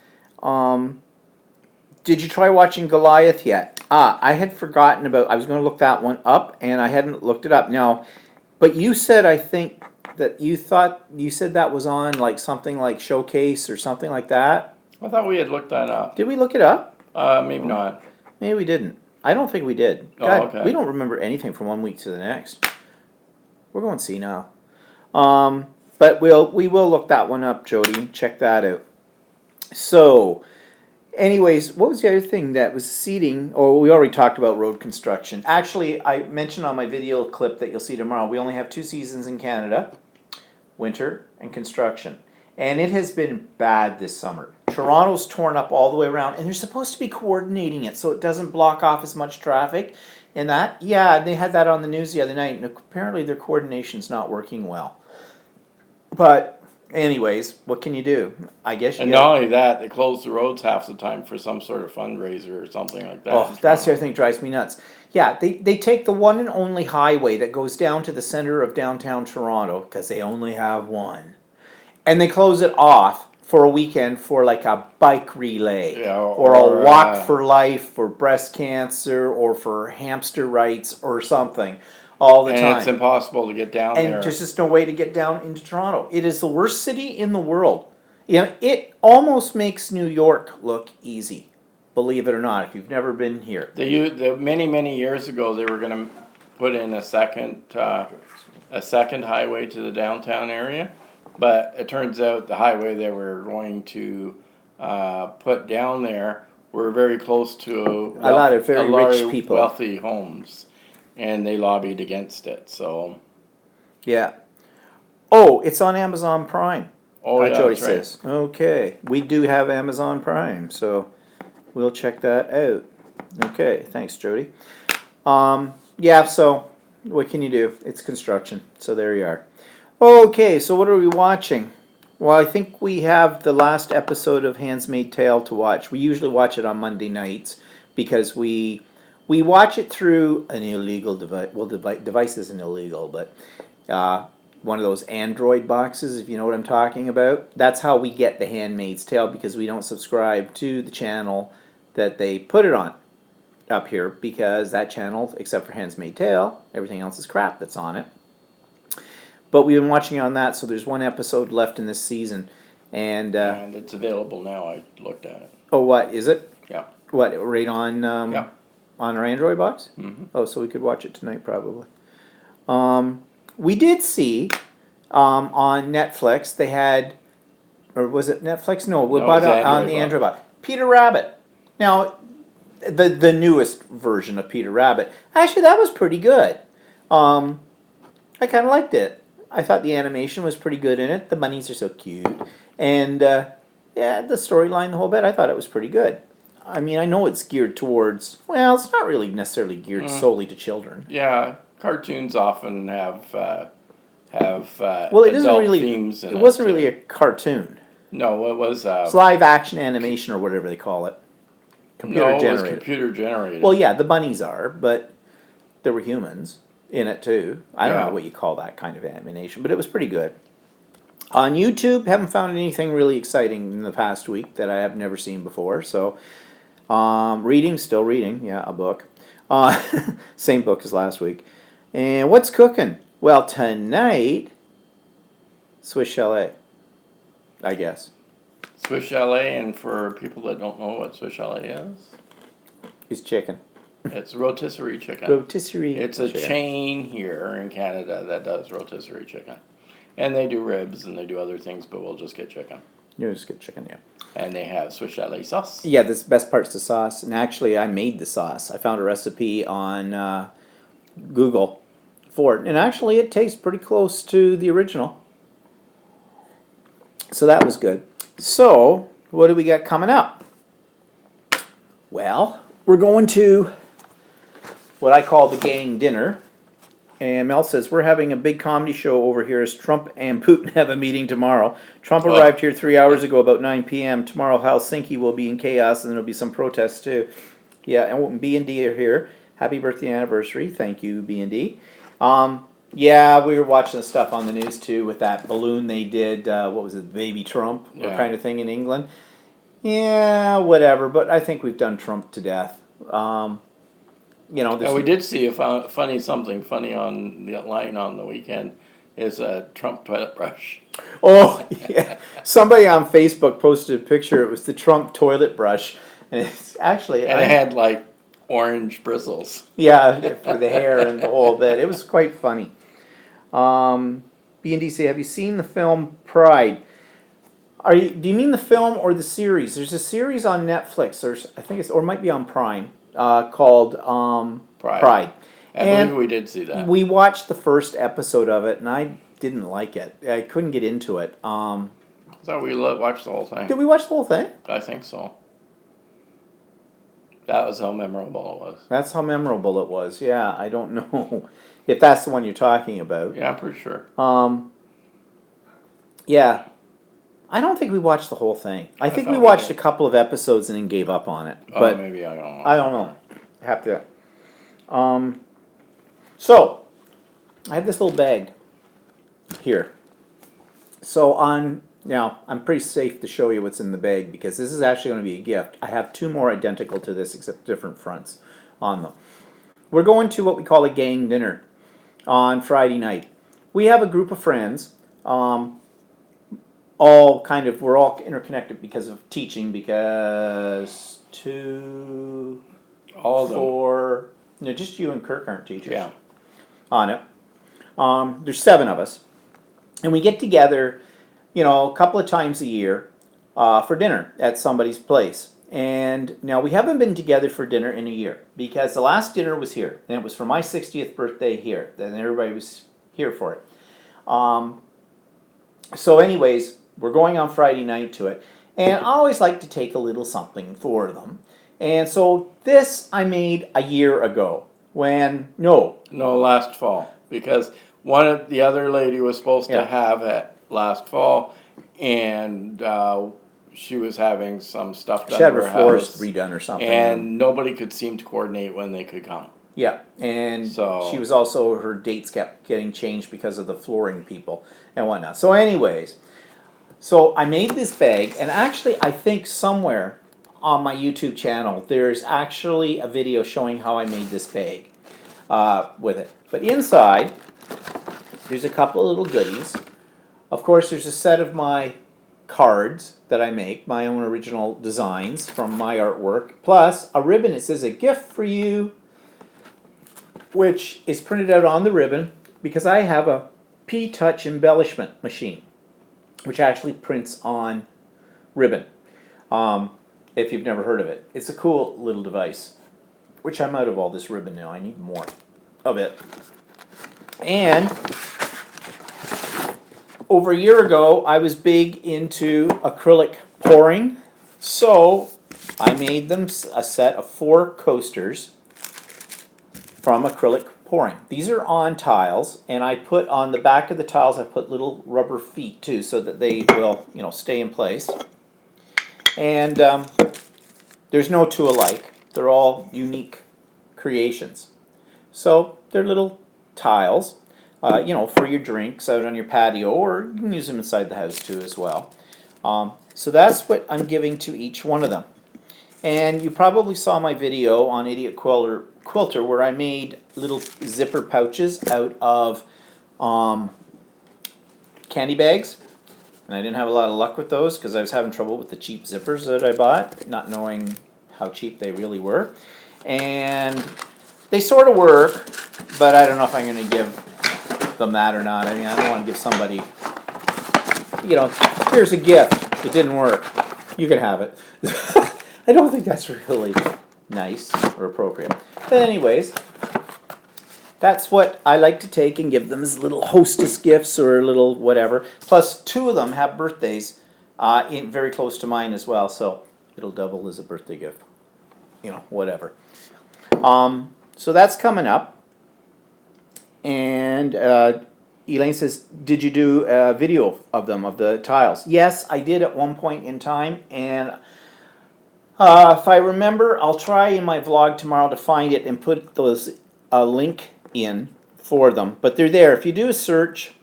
did you try watching Goliath yet? I had forgotten about. I was going to look that one up, and I hadn't looked it up now. But you said, I think that you said that was on like something like Showcase or something like that. I thought we had looked that up. Did we look it up? Maybe not. Maybe we didn't. I don't think we did. Oh, God, okay. we don't remember anything from one week to the next. We're going to see now. But we will look that one up, Jody. Check that out. So, anyways, what was the other thing that was seating? Oh, we already talked about road construction. Actually, I mentioned on my video clip that you'll see tomorrow, we only have 2 seasons in Canada, winter and construction. And it has been bad this summer. Toronto's torn up all the way around, and they're supposed to be coordinating it so it doesn't block off as much traffic. And that, yeah, they had that on the news the other night, and apparently their coordination's not working well. But anyways, what can you do? I guess you And gotta- not only that, they close the roads half the time for some sort of fundraiser or something like that. Oh, that's the other thing that drives me nuts. Yeah, they take the one and only highway that goes down to the center of downtown Toronto, because they only have one. And they close it off for a weekend for like a bike relay. Yeah, Or or, a walk for life for breast cancer or for hamster rights or something all the and it's time. impossible to get down And there. there's just no way to get down into Toronto. It is the worst city in the world. You know, it almost makes New York look easy, believe it or not, if you've never been here. Many years ago, they were gonna put in a second highway to the downtown area. But it turns out the highway they were going to, put down there were very close to A lot of very rich large people. wealthy homes. And they lobbied against it, so, Yeah. Oh, it's on Amazon Prime. oh yeah, Jody that's right. says. Okay, we do have Amazon Prime, so we'll check that out. Okay, thanks, Jody. Yeah, so what can you do? It's construction, so there you are. Okay, so what are we watching? Well, I think we have the last episode of Handmaid's Tale to watch. We usually watch it on Monday nights because we watch it through an illegal device. Well, device isn't illegal, but one of those Android boxes, if you know what I'm talking about. That's how we get the Handmaid's Tale, because we don't subscribe to the channel that they put it on up here, because that channel, except for Handmaid's Tale, everything else is crap that's on it. But we've been watching on that, so there's one episode left in this season. And And it's available now, I looked at it, oh, what is it? yeah. What, right on Yeah. on our Android box? Mhm. Oh, so we could watch it tonight probably. We did see on Netflix they had, or was it Netflix? No, No, it but was on Android the box. Android box. Peter Rabbit. Now, the newest version of Peter Rabbit. Actually, that was pretty good. I kind of liked it. I thought the animation was pretty good in it. The bunnies are so cute, and yeah, the storyline, the whole bit. I thought it was pretty good. I mean, I know it's geared towards. Well, it's not really necessarily geared solely to children. Yeah, cartoons often have Well, it isn't adult really. themes in It wasn't too. really a cartoon. No, it was, It's live action animation or whatever they call it. Computer no, it was generated. computer generated. Well, yeah, the bunnies are, but there were humans in it too. I don't Yeah. know what you call that kind of animation, but it was pretty good. On YouTube, haven't found anything really exciting in the past week that I have never seen before. So, still reading, yeah, a book. Same book as last week. And what's cooking? Well, tonight, Swiss Chalet, I guess. Swiss Chalet, and for people that don't know what Swiss Chalet is, Is chicken. it's rotisserie chicken. Rotisserie. It's a chicken. chain here in Canada that does rotisserie chicken. And they do ribs and they do other things, but we'll just get chicken. You just get chicken, yeah. And they have Swiss Chalet sauce. Yeah, the best part's the sauce. And actually, I made the sauce. I found a recipe on Google for it. And actually, it tastes pretty close to the original. So that was good. So, what do we got coming up? Well, we're going to what I call the gang dinner. And Mel says, we're having a big comedy show over here as Trump and Putin have a meeting tomorrow. Trump arrived here 3 hours ago about 9 p.m. Tomorrow, Helsinki will be in chaos, and there'll be some protests too. Yeah, and B&D are here. Happy birthday anniversary. Thank you, B&D. Yeah, we were watching the stuff on the news too with that balloon they did, what was it, Baby Trump or Yeah. kind of thing in England. Yeah, whatever, but I think we've done Trump to death. You know, And we did see something funny on the line on the weekend is a Trump toilet brush. Oh, yeah. Somebody on Facebook posted a picture. It was the Trump toilet brush. And it's actually, And it had like orange bristles. yeah, for the hair and the whole bit. It was quite funny. B&D say, have you seen the film Pride? Do you mean the film or the series? There's a series on Netflix. I think or it might be on Prime, called Pride. I believe we did see that. We watched the first episode of it, and I didn't like it. I couldn't get into it. So we watched the whole thing. Did we watch the whole thing? I think so. That was how memorable it was. That's how memorable it was. Yeah, I don't know if that's the one you're talking about. Yeah, I'm pretty sure. Yeah. I don't think we watched the whole thing. I think we thought we watched a did. couple of episodes and then gave up on it. Oh, But maybe I don't know. I don't know. Have to. So I have this little bag here. So now I'm pretty safe to show you what's in the bag because this is actually going to be a gift. I have two more identical to this except different fronts on them. We're going to what we call a gang dinner on Friday night. We have a group of friends, we're all interconnected because of teaching, because All of them. four, no, just you and Kirk aren't teachers. Yeah. On it. There's 7 of us, and we get together, a couple of times a year for dinner at somebody's place. And now we haven't been together for dinner in a year because the last dinner was here, and it was for my 60th birthday here. Then everybody was here for it. So, anyways, we're going on Friday night to it, and I always like to take a little something for them. And so this I made a year ago. No, last fall, because the other lady was supposed to Yeah. have it last fall, and she was having some stuff done She had to her her floors house, redone or something. and nobody could seem to coordinate when they could come. Yeah, and So- she was also, her dates kept getting changed because of the flooring people and whatnot. So anyways, so I made this bag, and actually I think somewhere on my YouTube channel, there's actually a video showing how I made this bag with it. But inside, there's a couple of little goodies. Of course, there's a set of my cards that I make, my own original designs from my artwork, plus a ribbon. It says a gift for you, which is printed out on the ribbon because I have a P-Touch embellishment machine, which actually prints on ribbon. If you've never heard of it, it's a cool little device, which I'm out of all this ribbon now. I need more of it. And over a year ago, I was big into acrylic pouring, so I made them a set of 4 coasters from acrylic pouring. These are on tiles, and I put on the back of the tiles, I put little rubber feet too, so that they will, stay in place. And there's no two alike. They're all unique creations. So they're little tiles, for your drinks out on your patio, or you can use them inside the house too as well. So that's what I'm giving to each one of them. And you probably saw my video on Idiot Quilter where I made little zipper pouches out of candy bags. And I didn't have a lot of luck with those because I was having trouble with the cheap zippers that I bought, not knowing how cheap they really were. And they sort of work, but I don't know if I'm going to give them that or not. I mean, I don't want to give somebody, here's a gift. It didn't work. You can have it. I don't think that's really nice or appropriate. But anyways, that's what I like to take and give them as little hostess gifts or little whatever. Plus, 2 of them have birthdays very close to mine as well, so it'll double as a birthday gift. Whatever. So that's coming up. And Elaine says, did you do a video of them, of the tiles? Yes, I did at one point in time, and if I remember, I'll try in my vlog tomorrow to find it and put a link in for them. But they're there. If you do a search,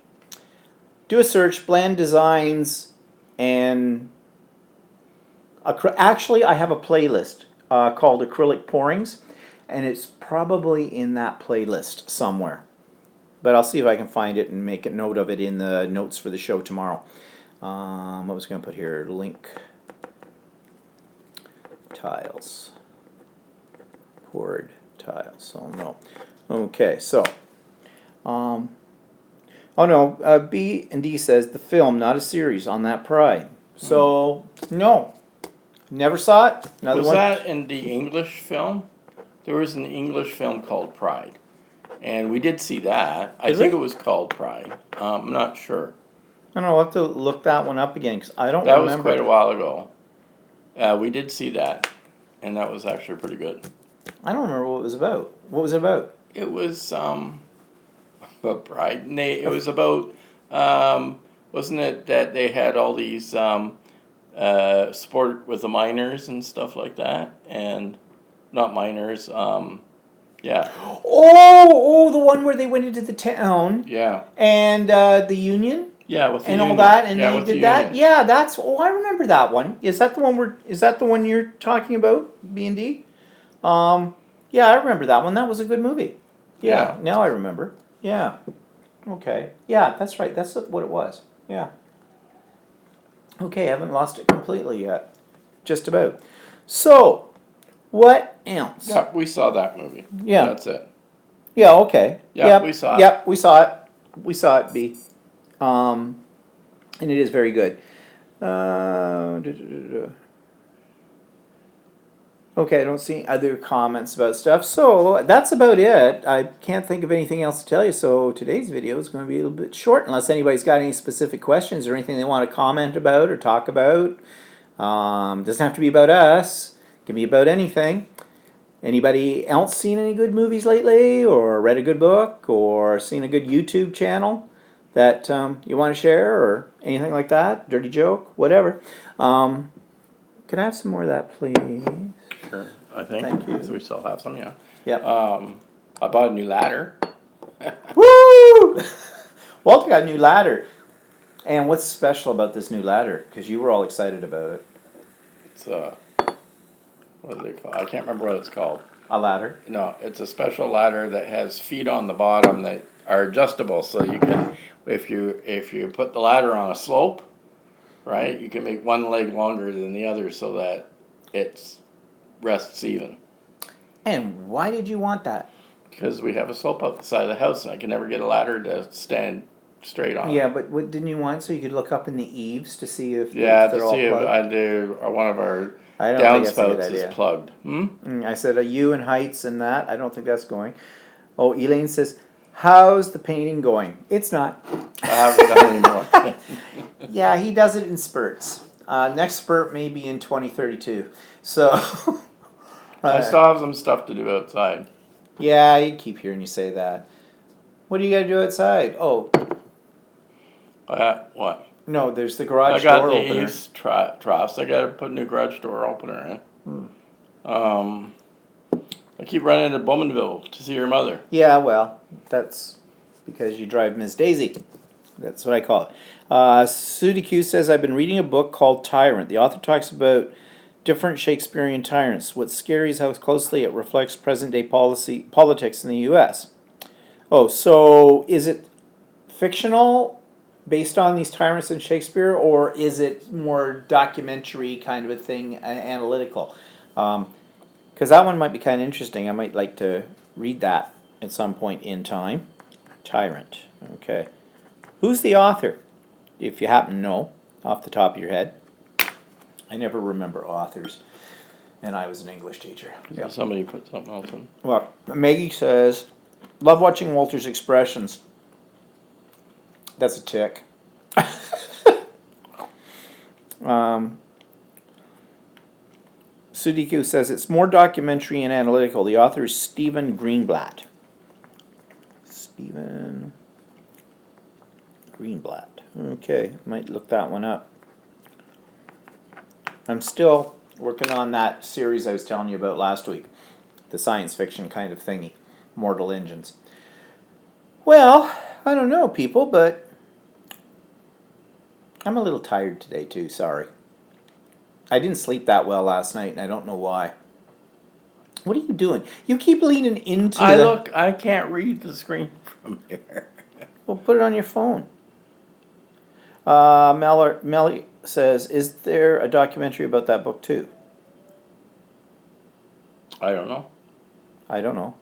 Bland Designs, and actually I have a playlist called Acrylic Pourings, and it's probably in that playlist somewhere. But I'll see if I can find it and make a note of it in the notes for the show tomorrow. What was I going to put here? Link. Tiles. Poured tiles. Oh no. Okay, so. Oh no. B and D says the film, not a series, on that Pride. So no, never saw it. Another Was one. that in the English film? There was an English film called Pride, and we did see that. I Did think we? it was called Pride. I'm not sure. I don't know. I'll have to look that one up again because I don't That was remember. quite a while ago. We did see that, and that was actually pretty good. I don't remember what it was about. What was it about? It was about Pride. And it was about wasn't it that they had all these sport with the miners and stuff like that, and not miners. Yeah, Oh, the one where they went into the town yeah, and the Union yeah, with the and all union. that, and Yeah, they with the did that. union. Yeah, that's. Oh, I remember that one. Is that the one where? Is that the one you're talking about? B&D. Yeah, I remember that one. That was a good movie. Yeah, Yeah, now I remember. Yeah. Okay. Yeah, that's right. That's what it was. Yeah. Okay, I haven't lost it completely yet. Just about. So, what else? yeah, we saw that movie. Yeah. That's it. Yeah, okay. Yeah, we saw it. Yep, we saw it. We saw it, B. Um, and it is very good. Duh, duh, duh, duh. Okay, I don't see other comments about stuff. So that's about it. I can't think of anything else to tell you. So today's video is going to be a little bit short unless anybody's got any specific questions or anything they want to comment about or talk about. Doesn't have to be about us. It can be about anything. Anybody else seen any good movies lately, or read a good book, or seen a good YouTube channel that you want to share, or anything like that? Dirty joke, whatever. Can I have some more of that, please? Sure, I think. Thank you. So we still have some, yeah. Yep. I bought a new ladder. Woo! Walter got a new ladder. And what's special about this new ladder? Because you were all excited about it. It's what do they call? I can't remember what it's called. A ladder? No, it's a special ladder that has feet on the bottom that are adjustable, so you can, if you put the ladder on a slope, right, you can make one leg longer than the other so that it's rests even. And why did you want that? Because we have a slope up the side of the house, and I can never get a ladder to stand straight on. Yeah, but what didn't you want so you could look up in the eaves to see if, Yeah, if they're to all see if plugged? I do, or one of our I don't think that's a good downspouts idea. is plugged. I said, you and heights and that. I don't think that's going. Oh, Elaine says, how's the painting going? It's not. I haven't done anymore. Yeah, he does it in spurts. Next spurt may be in 2032. So, I still have some stuff to do outside. yeah, I keep hearing you say that. What do you got to do outside? Oh, What? no, there's the I garage got door the opener. east troughs. I gotta put a new garage door opener in. I keep running to Bowmanville to see your mother. Yeah, well, that's because you drive Miss Daisy. That's what I call it. Sudi Q says, I've been reading a book called Tyrant. The author talks about different Shakespearean tyrants. What's scary is how closely it reflects present day politics in the U.S. Oh, so is it fictional based on these tyrants in Shakespeare, or is it more documentary kind of a thing, analytical? Because that one might be kind of interesting. I might like to read that at some point in time. Tyrant. Okay. Who's the author? If you happen to know off the top of your head. I never remember authors. And I was an English teacher. Yep. Somebody put something else in. Well, Maggie says, love watching Walter's expressions. That's a tick. Sudiku says it's more documentary and analytical. The author is Stephen Greenblatt. Stephen Greenblatt. Okay, might look that one up. I'm still working on that series I was telling you about last week. The science fiction kind of thingy. Mortal Engines. Well, I don't know, people, but I'm a little tired today, too. Sorry. I didn't sleep that well last night, and I don't know why. What are you doing? You keep leaning into I can't read the screen from here. Well, put it on your phone. Melly says, is there a documentary about that book, too? I don't know. I don't know.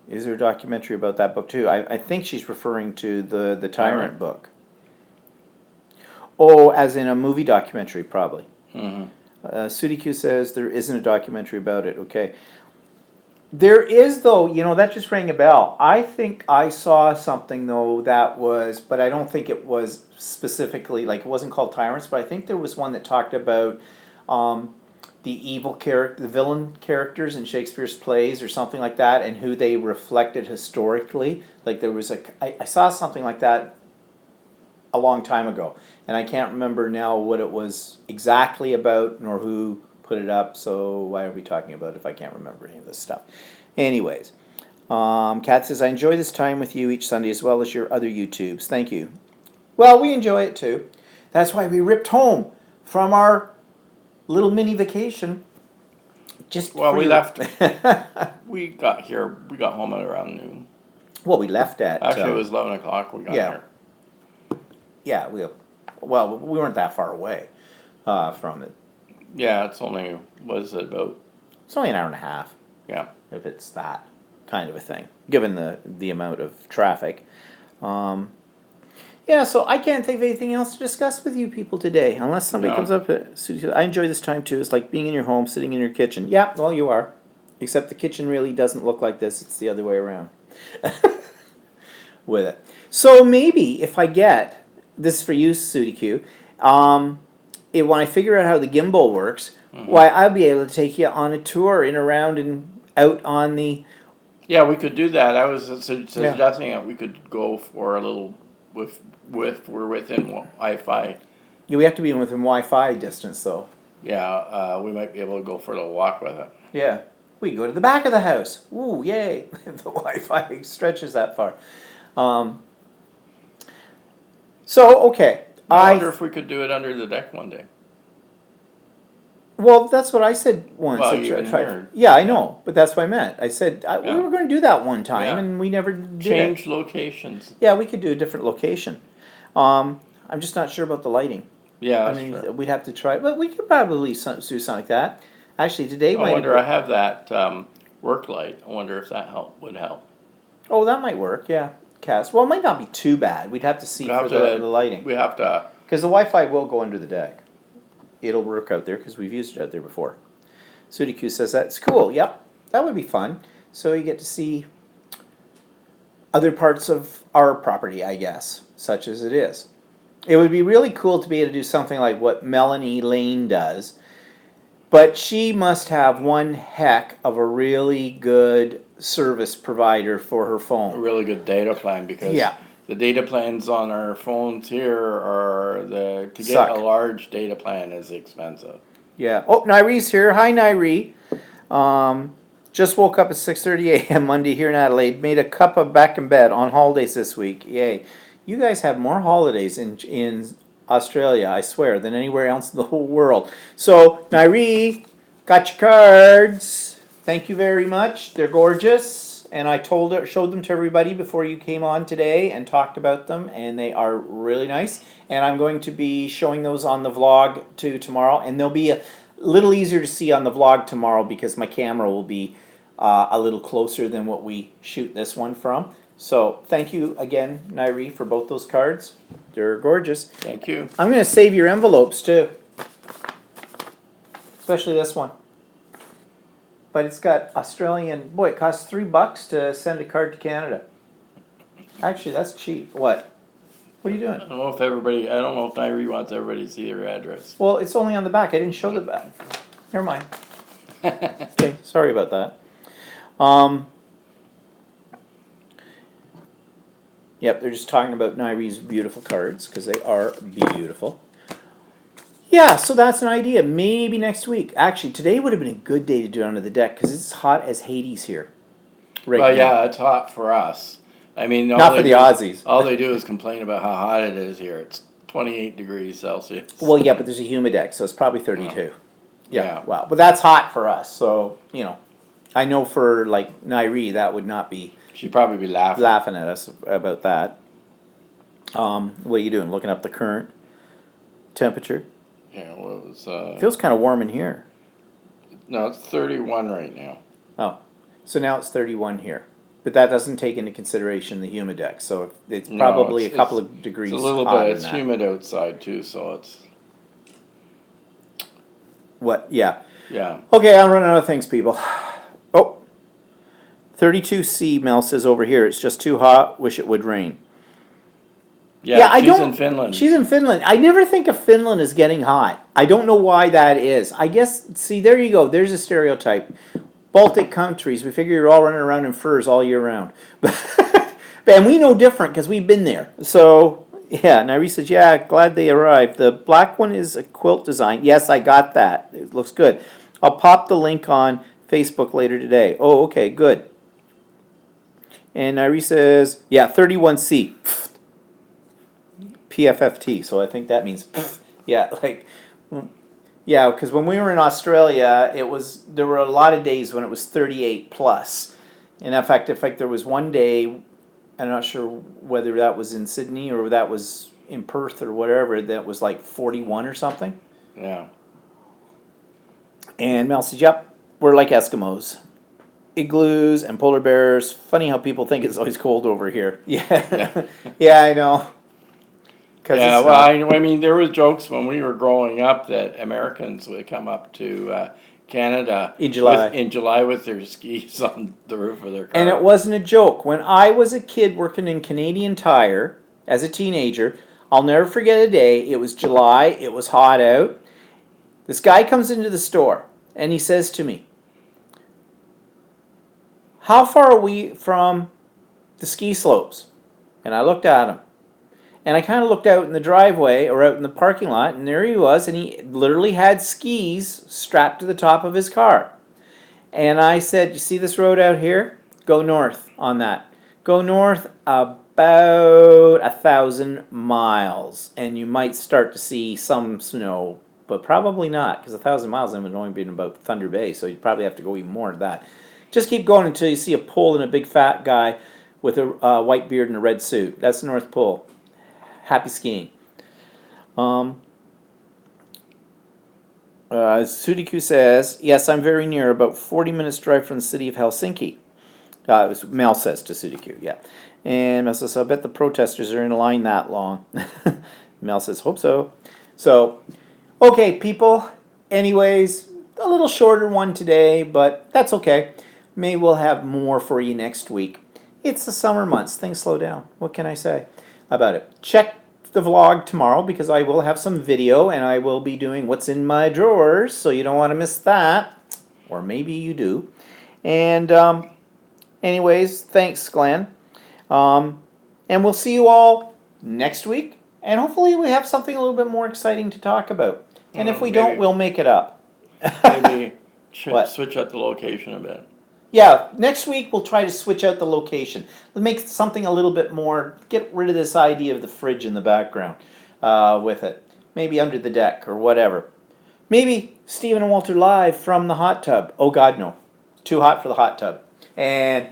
Is there a documentary about that book, too? I think she's referring to the Tyrant book. Oh, as in a movie documentary, probably. Sudiku says there isn't a documentary about it. Okay. There is, though, that just rang a bell. I think I saw something, though, that was, but I don't think it was specifically, like, it wasn't called Tyrants, but I think there was one that talked about the evil character, the villain characters in Shakespeare's plays or something like that, and who they reflected historically. Like, there was I saw something like that a long time ago, and I can't remember now what it was exactly about nor who put it up, so why are we talking about it if I can't remember any of this stuff? Anyways, Kat says, I enjoy this time with you each Sunday as well as your other YouTubes. Thank you. Well, we enjoy it too. That's why we ripped home from our little mini vacation. Just Well, for we you. left. We got home at around noon. Well, we left at. Actually, it was 11 o'clock we got yeah. here. Yeah, we weren't that far away from it. Yeah, it's only, was it about, It's only an hour and a half, yeah. if it's that kind of a thing, given the amount of traffic. Yeah, so I can't think of anything else to discuss with you people today, unless somebody No. comes up. I enjoy this time too. It's like being in your home, sitting in your kitchen. Yeah, well, you are. Except the kitchen really doesn't look like this. It's the other way around with it. So maybe if I get this for you, Sudi Q, when I figure out how the gimbal works, why I'll be able to take you on a tour in around and out on the. Yeah, we could do that. I was suggesting that we could go for a little, we're within Wi-Fi. Yeah, we have to be within Wi-Fi distance though. Yeah, we might be able to go for a little walk with it. Yeah. We can go to the back of the house. Ooh, yay. The Wi-Fi stretches that far. Okay. I wonder if we could do it under the deck one day. Well, that's what I said once. Well, I you even heard. Yeah, I know, but that's what I meant. I said we Yeah. were going to do that one time, Yeah. and we never did Change it. locations. Yeah, we could do a different location. I'm just not sure about the lighting. Yeah, I that's mean, true. we'd have to try, but we could probably do something like that. Actually, today I might. wonder, I have that work light. I wonder if that would help. Oh, that might work. Yeah, Cass. Well, it might not be too bad. We'd have to see We'd have for to- the lighting. We have to, Because the Wi-Fi will go under the deck. It'll work out there because we've used it out there before. Sudi Q says that's cool. Yep, that would be fun. So you get to see other parts of our property, I guess, such as it is. It would be really cool to be able to do something like what Melanie Lane does, but she must have one heck of a really good service provider for her a phone. really good data plan because Yeah. the data plans on our phones here are to get Suck. a large data plan is expensive. Yeah. Oh, Nairee's here. Hi, Nairee. Just woke up at 6:30 a.m. Monday here in Adelaide. Made a cup of back in bed on holidays this week. Yay. You guys have more holidays in Australia, I swear, than anywhere else in the whole world. So, Nairee, got your cards. Thank you very much. They're gorgeous. And I showed them to everybody before you came on today and talked about them, and they are really nice. And I'm going to be showing those on the vlog too tomorrow, and they'll be a little easier to see on the vlog tomorrow because my camera will be a little closer than what we shoot this one from. So thank you again, Nairee, for both those cards. They're gorgeous. Thank you. I'm going to save your envelopes too, especially this one. But it's got Australian. Boy, it costs $3 to send a card to Canada. Actually, that's cheap. What? What are you doing? I don't know if Nairi wants everybody to see their address. Well, it's only on the back. I didn't show the back. Never mind. Okay, sorry about that. Yep, they're just talking about Nairee's beautiful cards because they are beautiful. Yeah, so that's an idea. Maybe next week. Actually, today would have been a good day to do it under the deck because it's hot as Hades here. Right Well, now. yeah, it's hot for us. I mean, Not for the Aussies. All they do is complain about how hot it is here. It's 28 degrees Celsius. Well, yeah, but there's a humidex, so it's probably 32. Yeah. Wow. But that's hot for us. So, I know for like Nairee, that would not be She'd probably be laughing. laughing at us about that. What are you doing? Looking up the current temperature? Yeah, well, it was, It feels kind of warm in here. no, it's 31 right now. Oh, so now it's 31 here. But that doesn't take into consideration the humidex, so it's No, probably it's- a couple of degrees It's a little hotter bit, it's than that. humid outside too, so it's, What? Yeah. yeah. Okay, I'm running out of things, people. Oh, 32C, Mel says over here, it's just too hot, wish it would rain. Yeah, I she's don't. in Finland. She's in Finland. I never think of Finland as getting hot. I don't know why that is. I guess, see, there you go. There's a stereotype. Baltic countries, we figure you're all running around in furs all year round. And we know different because we've been there. So, yeah, Nairi says, yeah, glad they arrived. The black one is a quilt design. Yes, I got that. It looks good. I'll pop the link on Facebook later today. Oh, okay, good. And Irie says, yeah, 31C. PFFT. So I think that means, yeah, like, yeah, because when we were in Australia, there were a lot of days when it was 38 plus. And in fact, there was one day, I'm not sure whether that was in Sydney or that was in Perth or whatever, that was like 41 or something. Yeah. And Mel says, yep, we're like Eskimos. Igloos and polar bears. Funny how people think it's always cold over here. Yeah, yeah, I know. Yeah, It's well, not. I mean, there was jokes when we were growing up that Americans would come up to Canada In July. in July with their skis on the roof of their car. And it wasn't a joke. When I was a kid working in Canadian Tire as a teenager, I'll never forget a day. It was July, it was hot out. This guy comes into the store and he says to me, how far are we from the ski slopes? And I looked at him. And I kind of looked out in the driveway or out in the parking lot, and there he was, and he literally had skis strapped to the top of his car. And I said, you see this road out here? Go north on that. Go north about 1,000 miles, and you might start to see some snow, but probably not, because 1,000 miles then would only be in about Thunder Bay, so you'd probably have to go even more than that. Just keep going until you see a pole and a big fat guy with a white beard and a red suit. That's the North Pole. Happy skiing. Sudiku says, yes, I'm very near, about 40 minutes drive from the city of Helsinki. Mel says to Sudiku, yeah. And Mel says, I bet the protesters are in line that long. Mel says, hope so. So, okay, people. Anyways, a little shorter one today, but that's okay. Maybe we'll have more for you next week. It's the summer months. Things slow down. What can I say about it? Check the vlog tomorrow because I will have some video and I will be doing what's in my drawers, so you don't want to miss that. Or maybe you do. And anyways, thanks, Glenn. And we'll see you all next week. And hopefully we have something a little bit more exciting to talk about. And if we don't, we'll make it up. Maybe What? switch up the location a bit. Yeah, next week we'll try to switch out the location. We'll make something a little bit more, get rid of this idea of the fridge in the background with it. Maybe under the deck or whatever. Maybe Stephen and Walter live from the hot tub. Oh God, no. Too hot for the hot tub. And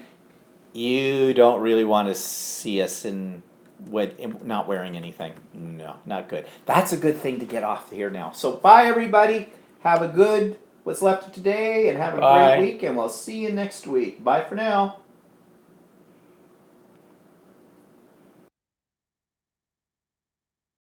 you don't really want to see us not wearing anything. No, not good. That's a good thing to get off here now. So bye everybody. Have a good what's left of today and have a Bye. great week, and we'll see you next week. Bye for now.